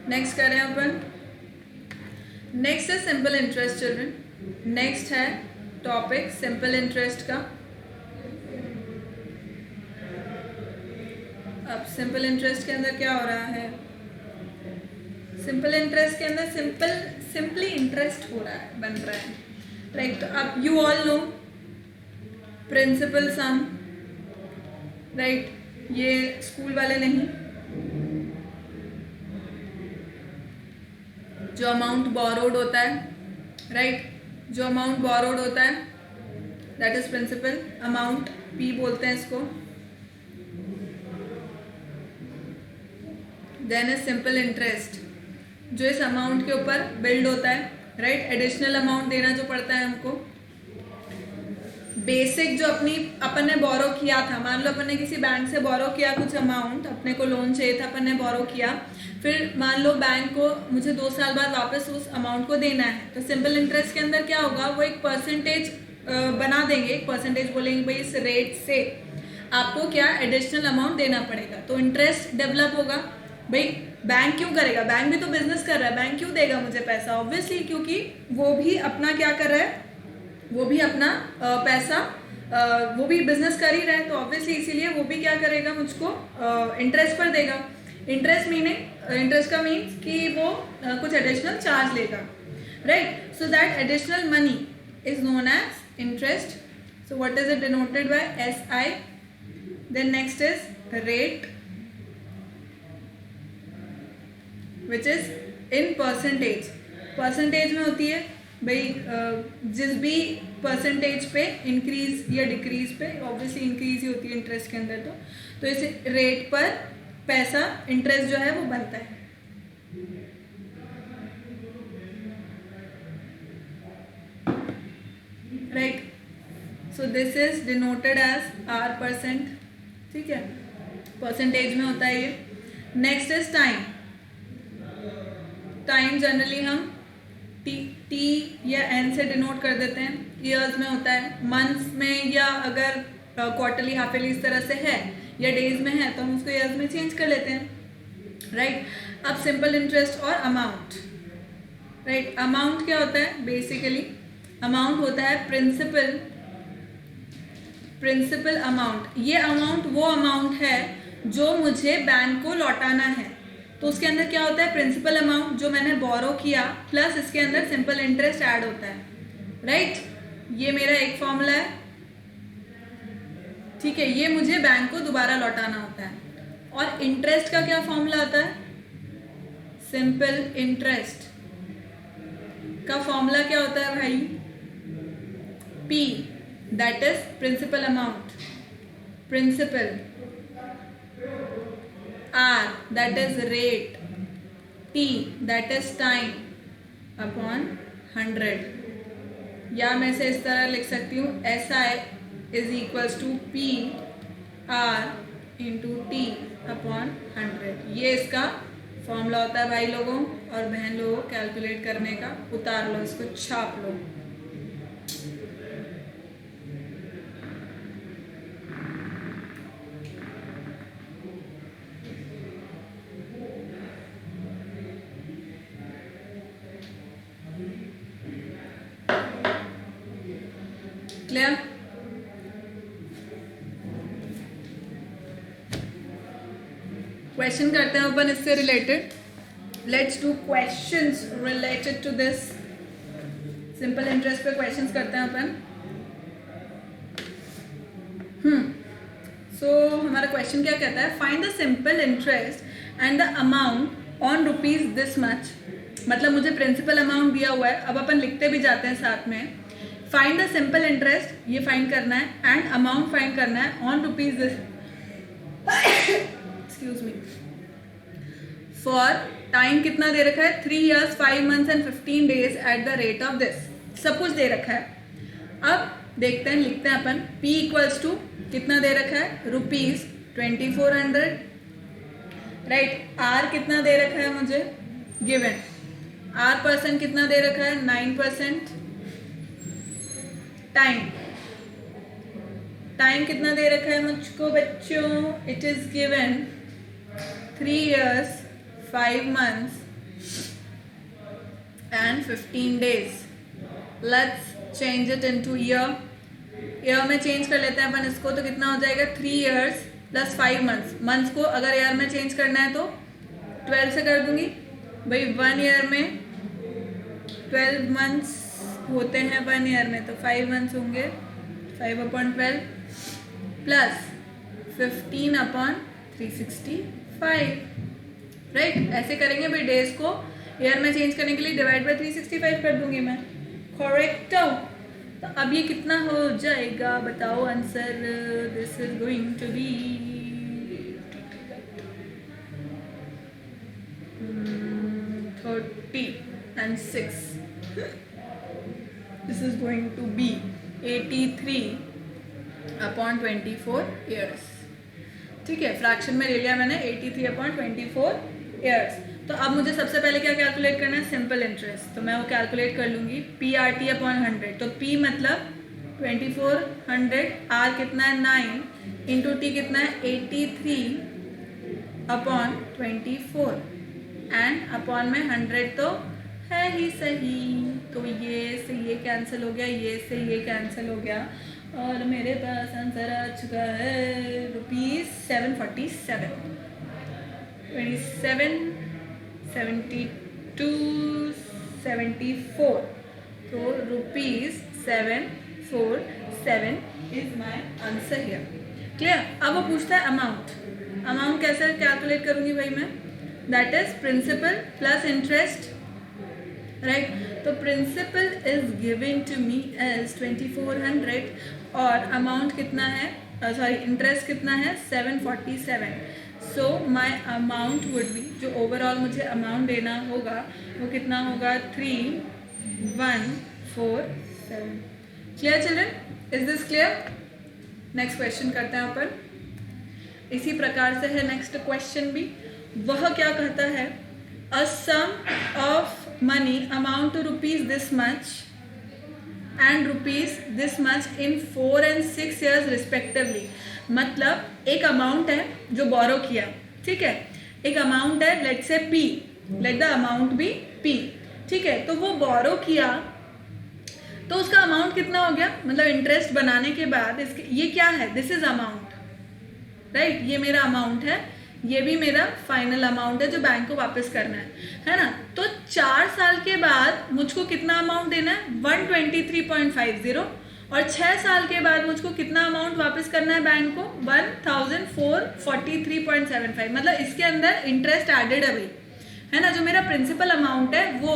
Next करें अपन, नेक्स्ट है सिंपल इंटरेस्ट चिल्ड्रन। नेक्स्ट है टॉपिक सिंपल इंटरेस्ट का। अब सिंपल इंटरेस्ट के अंदर क्या हो रहा है, सिंपल इंटरेस्ट के अंदर सिंपली इंटरेस्ट हो रहा है, बन रहा है, राइट। तो अब you all know principal sum, right, ये स्कूल वाले नहीं, जो अमाउंट बोरोड होता है, राइट, जो अमाउंट बोरोड होता है that is principal amount, P बोलते हैं इसको। देन इज सिंपल इंटरेस्ट, जो इस अमाउंट के ऊपर बिल्ड होता है, राइट, एडिशनल अमाउंट देना जो पड़ता है हमको। बेसिक जो अपन ने बोरो किया था, मान लो अपन ने किसी बैंक से बोरो किया कुछ अमाउंट, अपने को लोन चाहिए था, अपन ने बोरो किया, फिर मान लो बैंक को मुझे 2 साल बाद वापस उस अमाउंट को देना है, तो सिंपल इंटरेस्ट के अंदर क्या होगा, वो एक परसेंटेज बना देंगे, एक परसेंटेज बोलेंगे भाई इस रेट से आपको क्या एडिशनल अमाउंट देना पड़ेगा, तो इंटरेस्ट डेवलप होगा। भाई बैंक क्यों करेगा, बैंक भी तो बिजनेस कर रहा है, बैंक क्यों देगा मुझे पैसा, ऑब्वियसली क्योंकि वो भी अपना क्या कर रहा है, वो भी अपना पैसा वो भी बिजनेस कर ही रहा है, तो ऑब्वियसली इसीलिए वो भी क्या करेगा, मुझको इंटरेस्ट पर देगा। इंटरेस्ट मीनिंग, इंटरेस्ट का मीन्स कि वो कुछ एडिशनल चार्ज लेगा, right. So that additional money is known as interest. So what is it denoted by SI। Then next is rate which is in percentage, percentage में होती है भाई जिस भी परसेंटेज पे इंक्रीज या डिक्रीज पे, ऑब्वियसली इंक्रीज ही होती है इंटरेस्ट के अंदर, तो इस रेट पर पैसा इंटरेस्ट जो है वो बनता है। Right, so this is denoted as R%, ठीक है, परसेंटेज में होता है ये। Next is time. Time generally हम T या N से डिनोट कर देते हैं, ईयर्स में होता है, मंथ्स में या अगर क्वार्टरली हाफली इस तरह से है या डेज में है तो हम उसको ईयर्स में चेंज कर लेते हैं, राइट। अब सिंपल इंटरेस्ट और अमाउंट, राइट, अमाउंट क्या होता है, बेसिकली अमाउंट होता है प्रिंसिपल अमाउंट। ये अमाउंट वो अमाउंट है जो मुझे बैंक को लौटाना है, तो उसके अंदर क्या होता है, प्रिंसिपल अमाउंट जो मैंने बोरो किया प्लस इसके अंदर सिंपल इंटरेस्ट ऐड होता है, राइट। ये मेरा एक फॉर्मूला है, ठीक है, ये मुझे बैंक को दोबारा लौटाना होता है। और इंटरेस्ट का क्या फॉर्मूला आता है, सिंपल इंटरेस्ट का फॉर्मूला क्या होता है भाई, P, that is principal amount, principal, R, that is rate, T, that is time, upon 100। या मैं इसे इस तरह लिख सकती हूँ, SI is equals to P R into T upon 100। ये इसका फॉर्मूला होता है भाई लोगों और बहन लोगों, कैलकुलेट करने का। उतार लो इसको, छाप लो। क्लियर? क्वेश्चन करते हैं अपन इससे related. Let's do questions related to this. Simple interest पे क्वेश्चंस करते हैं अपन। सो हमारा क्वेश्चन क्या कहता है, find the simple interest and the amount on rupees this much. मतलब मुझे प्रिंसिपल अमाउंट दिया हुआ है, अब अपन लिखते भी जाते हैं साथ में। फाइंड द सिंपल इंटरेस्ट, ये फाइंड करना है, एंड अमाउंट फाइंड करना है on rupees this, excuse me, for time कितना दे रखा है, 3 years 5 months and 15 days at the rate of this. सब कुछ दे रखा है। अब देखते हैं, लिखते हैं अपन, P इक्वल्स टू कितना दे रखा है, रुपीज 2400, राइट। R कितना दे रखा है मुझे, गिवन। R परसेंट कितना दे रखा है, 9%। टाइम कितना दे रखा है मुझको बच्चों, it is given 3 years 5 months and 15 days. Let's change it into year. Year में चेंज कर लेते हैं अपन इसको, तो कितना हो जाएगा, 3 years प्लस 5 months। मंथ्स को अगर ईयर में चेंज करना है तो 12 से कर दूंगी भाई। 1 year में 12 months होते हैं 1 year में, तो 5 months होंगे 5/12 प्लस 15/365, राइट। ऐसे करेंगे भाई। डेज को ईयर में चेंज करने के लिए डिवाइड बाय 365 कर दूंगी मैं, करेक्ट। तो अब ये कितना हो जाएगा बताओ answer. This is going to be 30 and 6 this is going to be 83/24 years, ठीक है। फ्रैक्शन में ले लिया मैंने 83/24 years। तो अब मुझे सबसे पहले क्या कैलकुलेट करना है, सिंपल इंटरेस्ट। तो मैं वो कैलकुलेट कर लूँगी, PRT/100। तो P मतलब 2400, R कितना है 9, इंटू T कितना है 83/24, एंड अपॉन में 100 तो है ही सही। तो ये से ये कैंसिल हो गया, ये से ये कैंसिल हो गया, और मेरे पास आंसर आ चुका है ₹747, 27, 72, 74। तो ₹747 is my answer here. Clear? अब वो पूछता है अमाउंट। अमाउंट कैसे कैलकुलेट करूंगी भाई मैं, that is principal plus interest, right. तो principal is giving to me as 2400 और अमाउंट कितना है, सॉरी इंटरेस्ट कितना है 747। सो माई अमाउंट वुड बी, जो ओवरऑल मुझे अमाउंट देना होगा वो कितना होगा 3147। Clear children? Is this clear? Next question करते हैं अपन। इसी प्रकार से है नेक्स्ट क्वेश्चन भी। वह क्या कहता है, a sum of money amount to rupees this much and rupees this much in 4 and 6 years respectively. मतलब एक अमाउंट है जो बोरो किया, ठीक है। एक अमाउंट है, let say P, let the amount be P, ठीक है। तो वो बोरो किया, तो उसका अमाउंट कितना हो गया, मतलब इंटरेस्ट बनाने के बाद इसके, ये क्या है, दिस इज अमाउंट, राइट। ये मेरा अमाउंट है, ये भी मेरा फाइनल अमाउंट है जो बैंक को वापस करना है ना। तो 4 साल के बाद मुझको कितना अमाउंट देना है, 123.50, और 6 साल के बाद मुझको कितना अमाउंट वापस करना है बैंक को, 1443.75। मतलब इसके अंदर इंटरेस्ट एडेड है भाई, है ना। जो मेरा प्रिंसिपल अमाउंट है वो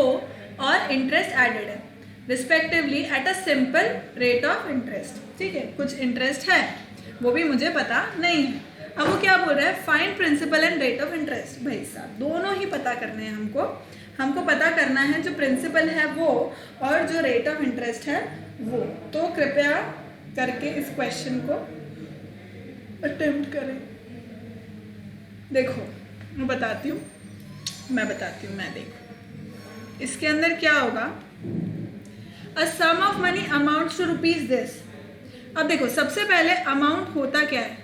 और इंटरेस्ट एडेड है respectively at a simple rate of interest, ठीक है। कुछ इंटरेस्ट है वो भी मुझे पता नहीं है। अब वो क्या बोल रहा है, find principal and rate of interest. भाई साहब दोनों ही पता करने हैं हमको पता करना है जो प्रिंसिपल है वो और जो रेट ऑफ इंटरेस्ट है वो। तो कृपया करके इस क्वेश्चन को अटेम्प्ट करें। देखो मैं बताती हूँ, देखो इसके अंदर क्या होगा, a sum of money amounts to rupees this. अब देखो सबसे पहले अमाउंट होता क्या है,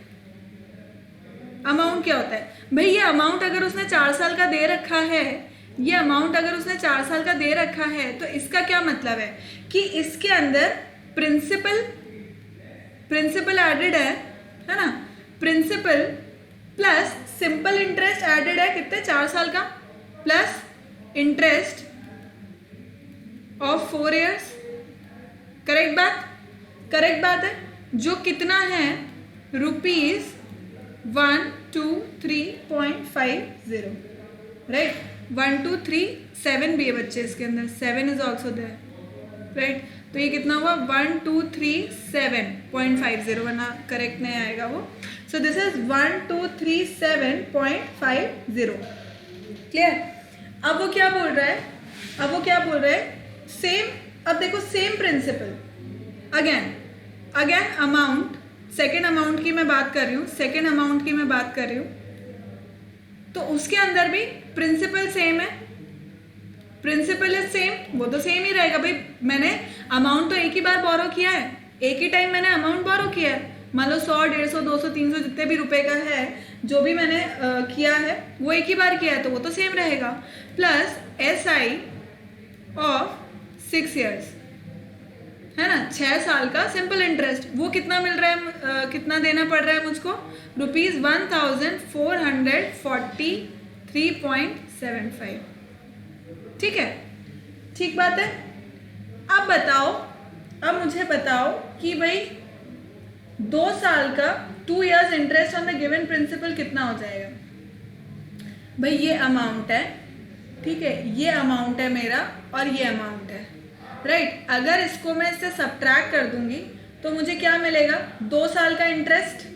अमाउंट क्या होता है भाई, ये अमाउंट अगर उसने 4 साल का दे रखा है, ये अमाउंट अगर उसने 4 साल का दे रखा है तो इसका क्या मतलब है कि इसके अंदर प्रिंसिपल एडेड है ना, principal plus simple interest added है, कितने 4 साल का, plus interest of 4 years. Correct बात है, जो कितना है ₹123.50, राइट। 1 2 3 7 भी है बच्चे इसके अंदर, 7 इज ऑल्सो देयर, राइट। तो ये कितना हुआ 1237.50, वरना करेक्ट नहीं आएगा वो। So this is 1237.50, clear. अब वो क्या बोल रहा है, सेम, अब देखो same principal, again amount, second amount की मैं बात कर रही हूँ, तो उसके अंदर भी प्रिंसिपल सेम है, प्रिंसिपल इज सेम, वो तो सेम ही रहेगा भाई। मैंने अमाउंट तो एक ही बार बोरो किया है, एक ही टाइम मैंने अमाउंट बोरो किया है, मान लो 100 150 200 300 जितने भी रुपए का है, जो भी मैंने किया है वो एक ही बार किया है, तो वो तो सेम रहेगा। प्लस SI ऑफ 6 इयर्स, है ना, 6 साल का सिंपल इंटरेस्ट, वो कितना मिल रहा है, कितना देना पड़ रहा है मुझको, ₹1443.75, ठीक है, ठीक बात है। अब मुझे बताओ कि भाई 2 साल का 2 years interest on the given principal कितना हो जाएगा। भाई ये अमाउंट है, ठीक है, ये अमाउंट है मेरा और ये अमाउंट है, राइट। अगर इसको मैं इससे सब्ट्रैक्ट कर दूंगी तो मुझे क्या मिलेगा, 2 साल का इंटरेस्ट,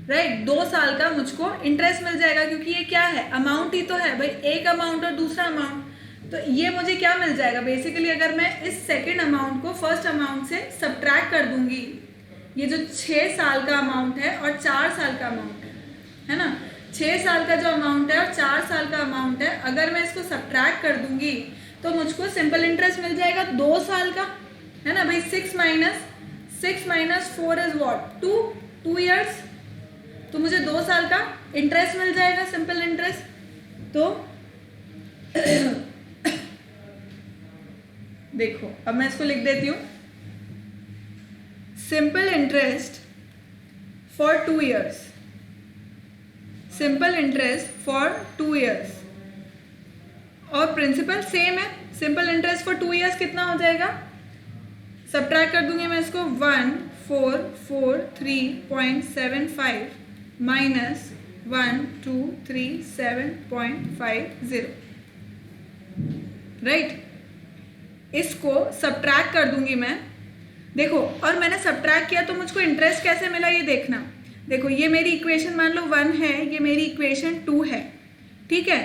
राइट। 2 साल का मुझको इंटरेस्ट मिल जाएगा, क्योंकि ये क्या है, अमाउंट ही तो है भाई, एक अमाउंट और दूसरा अमाउंट। तो ये मुझे क्या मिल जाएगा, बेसिकली अगर मैं इस सेकेंड अमाउंट को फर्स्ट अमाउंट से सब्ट्रैक्ट कर दूंगी, ये जो 6 साल का अमाउंट है और 4 साल का अमाउंट है ना, 6 साल का जो अमाउंट है और 4 साल का अमाउंट है, अगर मैं इसको सब्ट्रैक्ट कर दूंगी तो मुझको सिंपल इंटरेस्ट मिल जाएगा 2 साल का, है ना भाई। 6 माइनस 4 इज व्हाट, 2 इयर्स, तो मुझे 2 साल का इंटरेस्ट मिल जाएगा, सिंपल इंटरेस्ट। तो देखो अब मैं इसको लिख देती हूँ, simple interest for 2 years, simple interest for 2 years, और प्रिंसिपल सेम है। सिंपल इंटरेस्ट फॉर 2 इयर्स कितना हो जाएगा, सब्ट्रैक्ट कर दूंगी मैं इसको, 1443.75 माइनस 1237.50, राइट। इसको सब्ट्रैक्ट कर दूंगी मैं, देखो, और मैंने सब्ट्रैक्ट किया तो मुझको इंटरेस्ट कैसे मिला ये देखना। देखो ये मेरी इक्वेशन मान लो 1 है, ये मेरी इक्वेशन 2 है, ठीक है।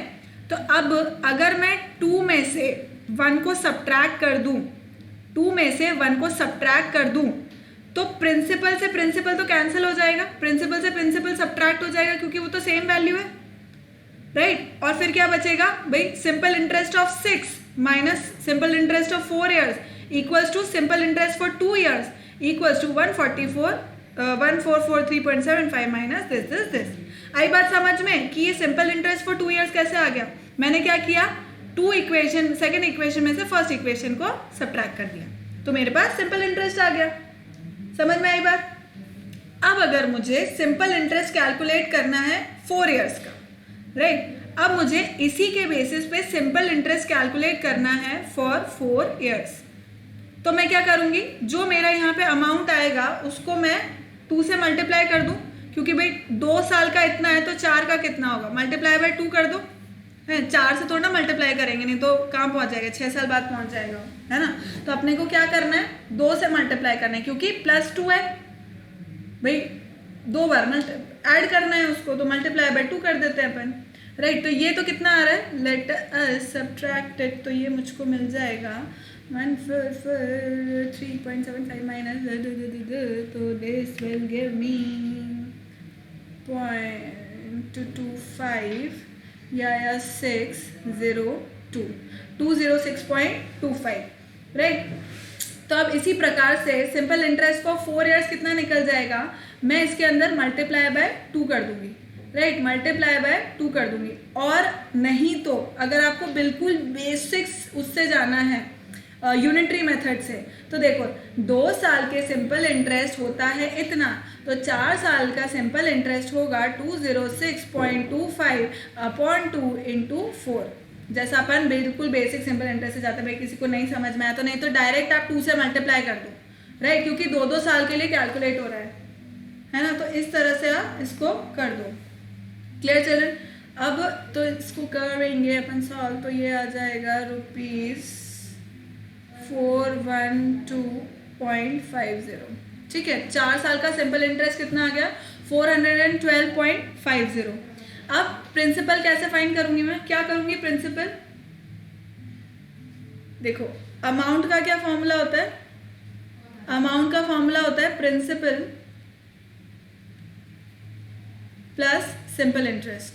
तो अब अगर मैं 2 में से 1 को सब्ट्रैक्ट कर दूं, 2 में से 1 को सब्ट्रैक्ट कर दूं, तो प्रिंसिपल से प्रिंसिपल तो कैंसिल हो जाएगा, प्रिंसिपल से प्रिंसिपल सब्ट्रैक्ट हो जाएगा, क्योंकि वो तो सेम वैल्यू है, राइट। और फिर क्या बचेगा भाई, simple interest of 6 minus simple interest of 4 years equals to simple interest for 2 years equals to 1443.75 minus this. आई बात समझ में कि ये सिंपल इंटरेस्ट फॉर 2 इयर्स कैसे आ गया। मैंने क्या किया, 2 इक्वेशन, सेकेंड इक्वेशन में से फर्स्ट इक्वेशन को सब्ट्रैक्ट कर दिया, तो मेरे पास सिंपल इंटरेस्ट आ गया। समझ में आई बात। अब अगर मुझे सिंपल इंटरेस्ट कैलकुलेट करना है 4 ईयर्स का, राइट। अब मुझे इसी के बेसिस पे सिंपल इंटरेस्ट कैलकुलेट करना है फॉर 4 ईयर्स। तो मैं क्या करूंगी, जो मेरा यहाँ पे अमाउंट आएगा उसको मैं 2 से मल्टीप्लाई कर दूं, क्योंकि भाई 2 साल का इतना है तो 4 का कितना होगा, मल्टीप्लाई बाय 2 कर दो, है 4 से थोड़ा ना मल्टीप्लाई करेंगे, नहीं तो कहाँ पहुंच जाएगा, 6 साल बाद पहुंच जाएगा, है ना। तो अपने को क्या करना है, 2 से मल्टीप्लाई करना है, क्योंकि +2 है भाई, 2 बार ऐड करना है उसको, तो मल्टीप्लाई बाय 2 कर देते हैं अपन, राइट। तो ये तो कितना आ रहा है, लेट अस सब्ट्रैक्ट इट, तो ये मुझको मिल जाएगा 3.75 माइनस, तो दिस विल गिव मी 0.225 या 602 206.25, राइट। तो अब इसी प्रकार से सिंपल इंटरेस्ट को 4 इयर्स कितना निकल जाएगा, मैं इसके अंदर मल्टीप्लाई बाय 2 कर दूंगी, राइट, मल्टीप्लाई बाय 2 कर दूंगी। और नहीं तो अगर आपको बिल्कुल बेसिक्स उससे जाना है यूनिटरी मेथड से, तो देखो 2 साल के सिंपल इंटरेस्ट होता है इतना, तो 4 साल का सिंपल इंटरेस्ट होगा 206.25 अपॉन 2 इंटू 4। जैसा अपन बिल्कुल बेसिक सिंपल इंटरेस्ट से जाते हैं, भाई किसी को नहीं समझ में आया तो नहीं तो डायरेक्ट आप 2 से मल्टीप्लाई कर दो, राइट, क्योंकि 2-2 साल के लिए कैलकुलेट हो रहा है ना। तो इस तरह से आप इसको कर दो। Clear children? अब तो इसको करेंगे अपन सॉल्व, तो ये आ जाएगा ₹412.50, ठीक है। 4 साल का सिंपल इंटरेस्ट कितना आ गया, 412.50। अब प्रिंसिपल कैसे फाइंड करूंगी मैं, क्या करूंगी प्रिंसिपल, देखो अमाउंट का क्या फॉर्मूला होता है, अमाउंट का फॉर्मूला होता है principal plus simple interest,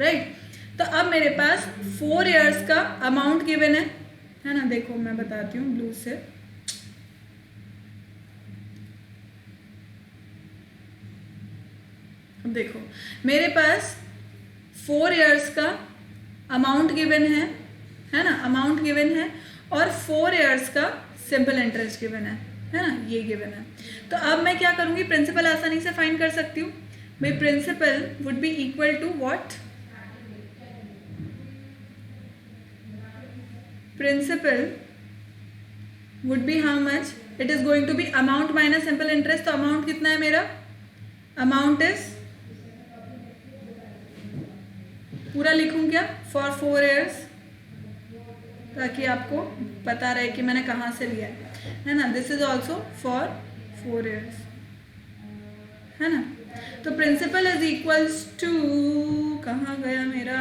right. तो अब मेरे पास 4 इयर्स का अमाउंट गिवन है ना, देखो मैं बताती हूँ ब्लू से, अब देखो मेरे पास 4 इयर्स का अमाउंट गिवन है ना, अमाउंट गिवन है, और 4 इयर्स का सिंपल इंटरेस्ट गिवन है ना, ये गिवन है। तो अब मैं क्या करूंगी, प्रिंसिपल आसानी से फाइंड कर सकती हूँ भाई, principal would be equal to what, principal would be how much, it is going to be amount minus simple interest. तो अमाउंट कितना है मेरा, अमाउंट इज, पूरा लिखूं क्या, फॉर 4 इयर्स, ताकि आपको पता रहे कि मैंने कहाँ से लिया है ना। This is also for 4 years, है ना। तो प्रिंसिपल इज इक्वल्स टू, कहाँ गया मेरा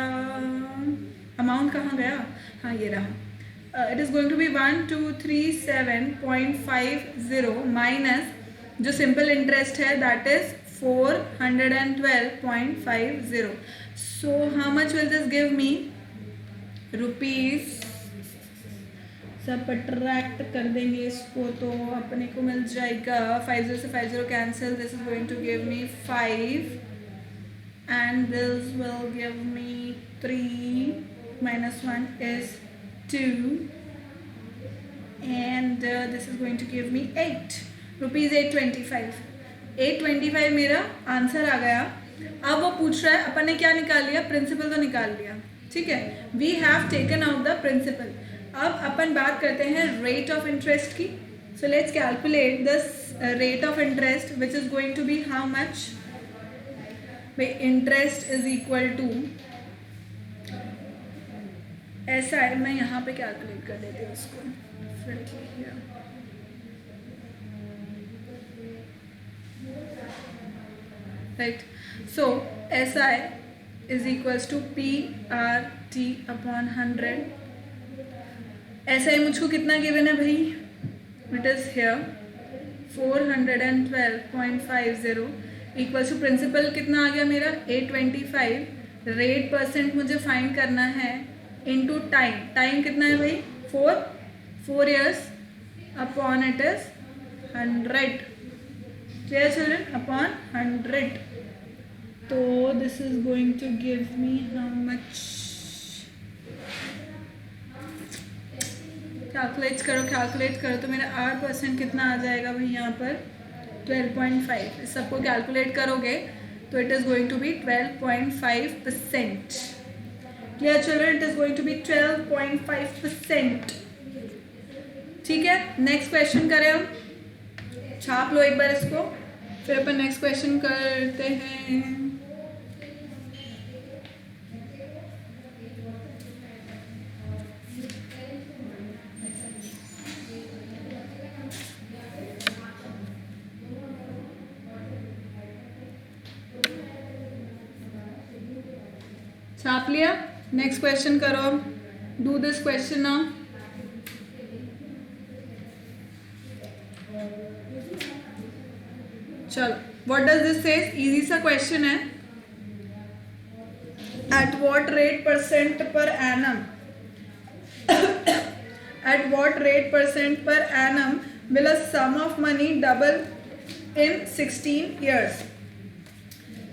अमाउंट, कहाँ गया, हाँ ये रहा, it is going to be 1237.50 minus जो सिंपल इंटरेस्ट है that is 412.50। So how much will this give me, rupees, सब सब्ट्रैक्ट कर देंगे इसको तो अपने को मिल जाएगा 50 से 50 cancel, this is going to give me 5 and this will give me 3 minus 1 is 2 and this is going to give me 8 rupees 825 825 मेरा आंसर आ गया। अब वो पूछ रहा है अपन ने क्या निकाल लिया, प्रिंसिपल तो निकाल लिया, ठीक है, we have taken out the principal. अब अपन बात करते हैं रेट ऑफ इंटरेस्ट की। So let's calculate this rate of interest which is going to be how much, भाई इंटरेस्ट इज इक्वल टू ऐसा है, मैं यहाँ पे कैलकुलेट कर देती हूँ इसको, right. So S I is equals to PRT upon 100। ऐसा ही मुझको कितना गिवन है भाई, it is here 412.50 equals to principal कितना आ गया मेरा 825, रेट परसेंट मुझे फाइंड करना है इनटू टाइम, टाइम कितना है भाई 4 years upon it is 100, clear children, upon 100। तो this is going to give me how much, calculate करो तो मेरा 8% कितना आ जाएगा भाई यहाँ पर 12.5। इस सबको कैलकुलेट करोगे तो it is going to be 12.5%. Clear children? It is going to be 12.5%. ठीक है, नेक्स्ट क्वेश्चन करें हम. छाप लो एक बार इसको, फिर अपन नेक्स्ट क्वेश्चन करते हैं. छाप लिया? नेक्स्ट क्वेश्चन करो. Do this question now. चलो, what does this say? Easy सा क्वेश्चन है. At what rate percent per annum, at what rate percent per annum will a sum of money double in 16 years?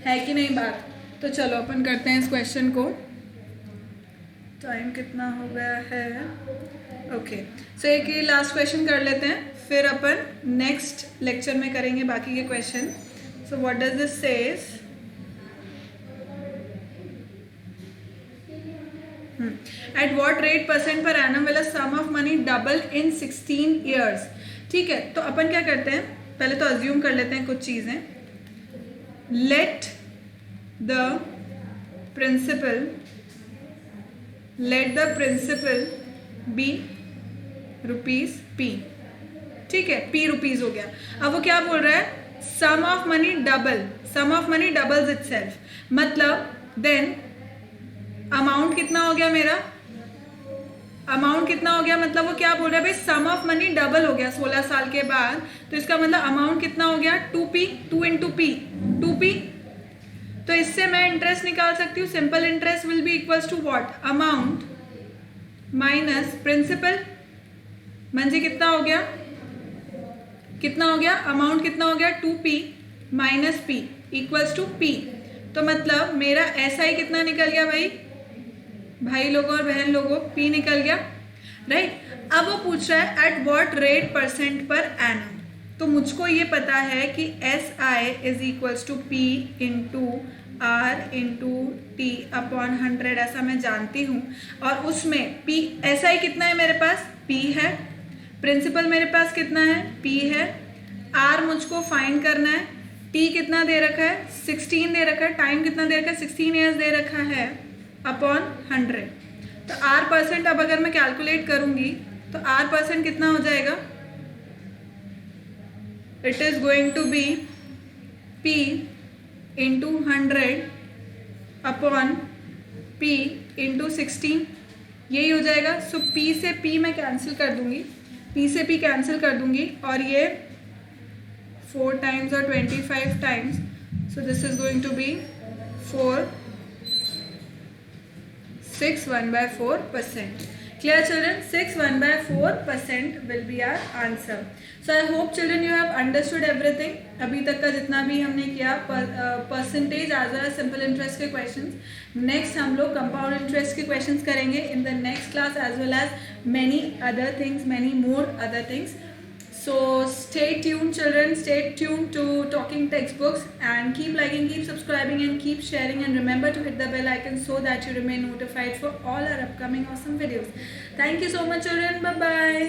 है कि नहीं बात? तो चलो अपन करते हैं इस क्वेश्चन को. टाइम कितना हो गया है? ओके, सो एक ये लास्ट क्वेश्चन कर लेते हैं, फिर अपन नेक्स्ट लेक्चर में करेंगे बाकी के question. So what does this says? At what rate percent per annum will a sum of money double in 16 years? ठीक है, तो अपन क्या करते हैं, पहले तो अज्यूम कर लेते हैं कुछ चीज़ें. Let the principal be rupees P. ठीक है, पी रुपीज हो गया. अब वो क्या बोल रहा है? सम ऑफ मनी डबल्स इटसेल्फ. मतलब देन अमाउंट कितना हो गया मेरा? अमाउंट कितना हो गया? मतलब वो क्या बोल रहा है भाई, सम ऑफ मनी डबल हो गया 16 साल के बाद, तो इसका मतलब अमाउंट कितना हो गया? 2p. 2 into P 2p. तो इससे मैं इंटरेस्ट निकाल सकती हूँ. Simple interest will be equals to what? Amount minus principal. म्हणजे कितना हो गया? कितना हो गया? अमाउंट कितना हो गया? 2p minus p equals to p. तो मतलब मेरा SI कितना निकल गया भाई लोगों और बहन लोगों? p निकल गया, राइट. अब वो पूछ रहा है at what rate percent per annum. तो मुझको ये पता है कि SI is equals to P into R into T upon 100, ऐसा मैं जानती हूँ. और उसमें P SI कितना है मेरे पास? P है. प्रिंसिपल मेरे पास कितना है? P है. R मुझको फाइंड करना है. T कितना दे रखा है? 16 दे रखा है. टाइम कितना दे रखा है? 16 years दे रखा है अपॉन 100. तो R परसेंट अब अगर मैं कैलकुलेट करूँगी तो R परसेंट कितना हो जाएगा? It is going to be P into 100 upon P into 16. यही हो जाएगा. सो P से P मैं कैंसिल कर दूंगी, P से P कैंसिल कर दूंगी, और ये 4 times और 25 times. So this is going to be 6.1/4%. Clear children? 6.1/4% will be our answer. So I hope children you have understood everything. अभी तक का जितना भी हमने किया percentage as well as simple interest के क्वेश्चंस. नेक्स्ट हम लोग कंपाउंड इंटरेस्ट के क्वेश्चंस करेंगे in the next class as well as many more other things. So stay tuned children, stay tuned to Talking Textbooks, and keep liking, keep subscribing and keep sharing, and remember to hit the bell icon so that you remain notified for all our upcoming awesome videos. Thank you so much children. Bye bye.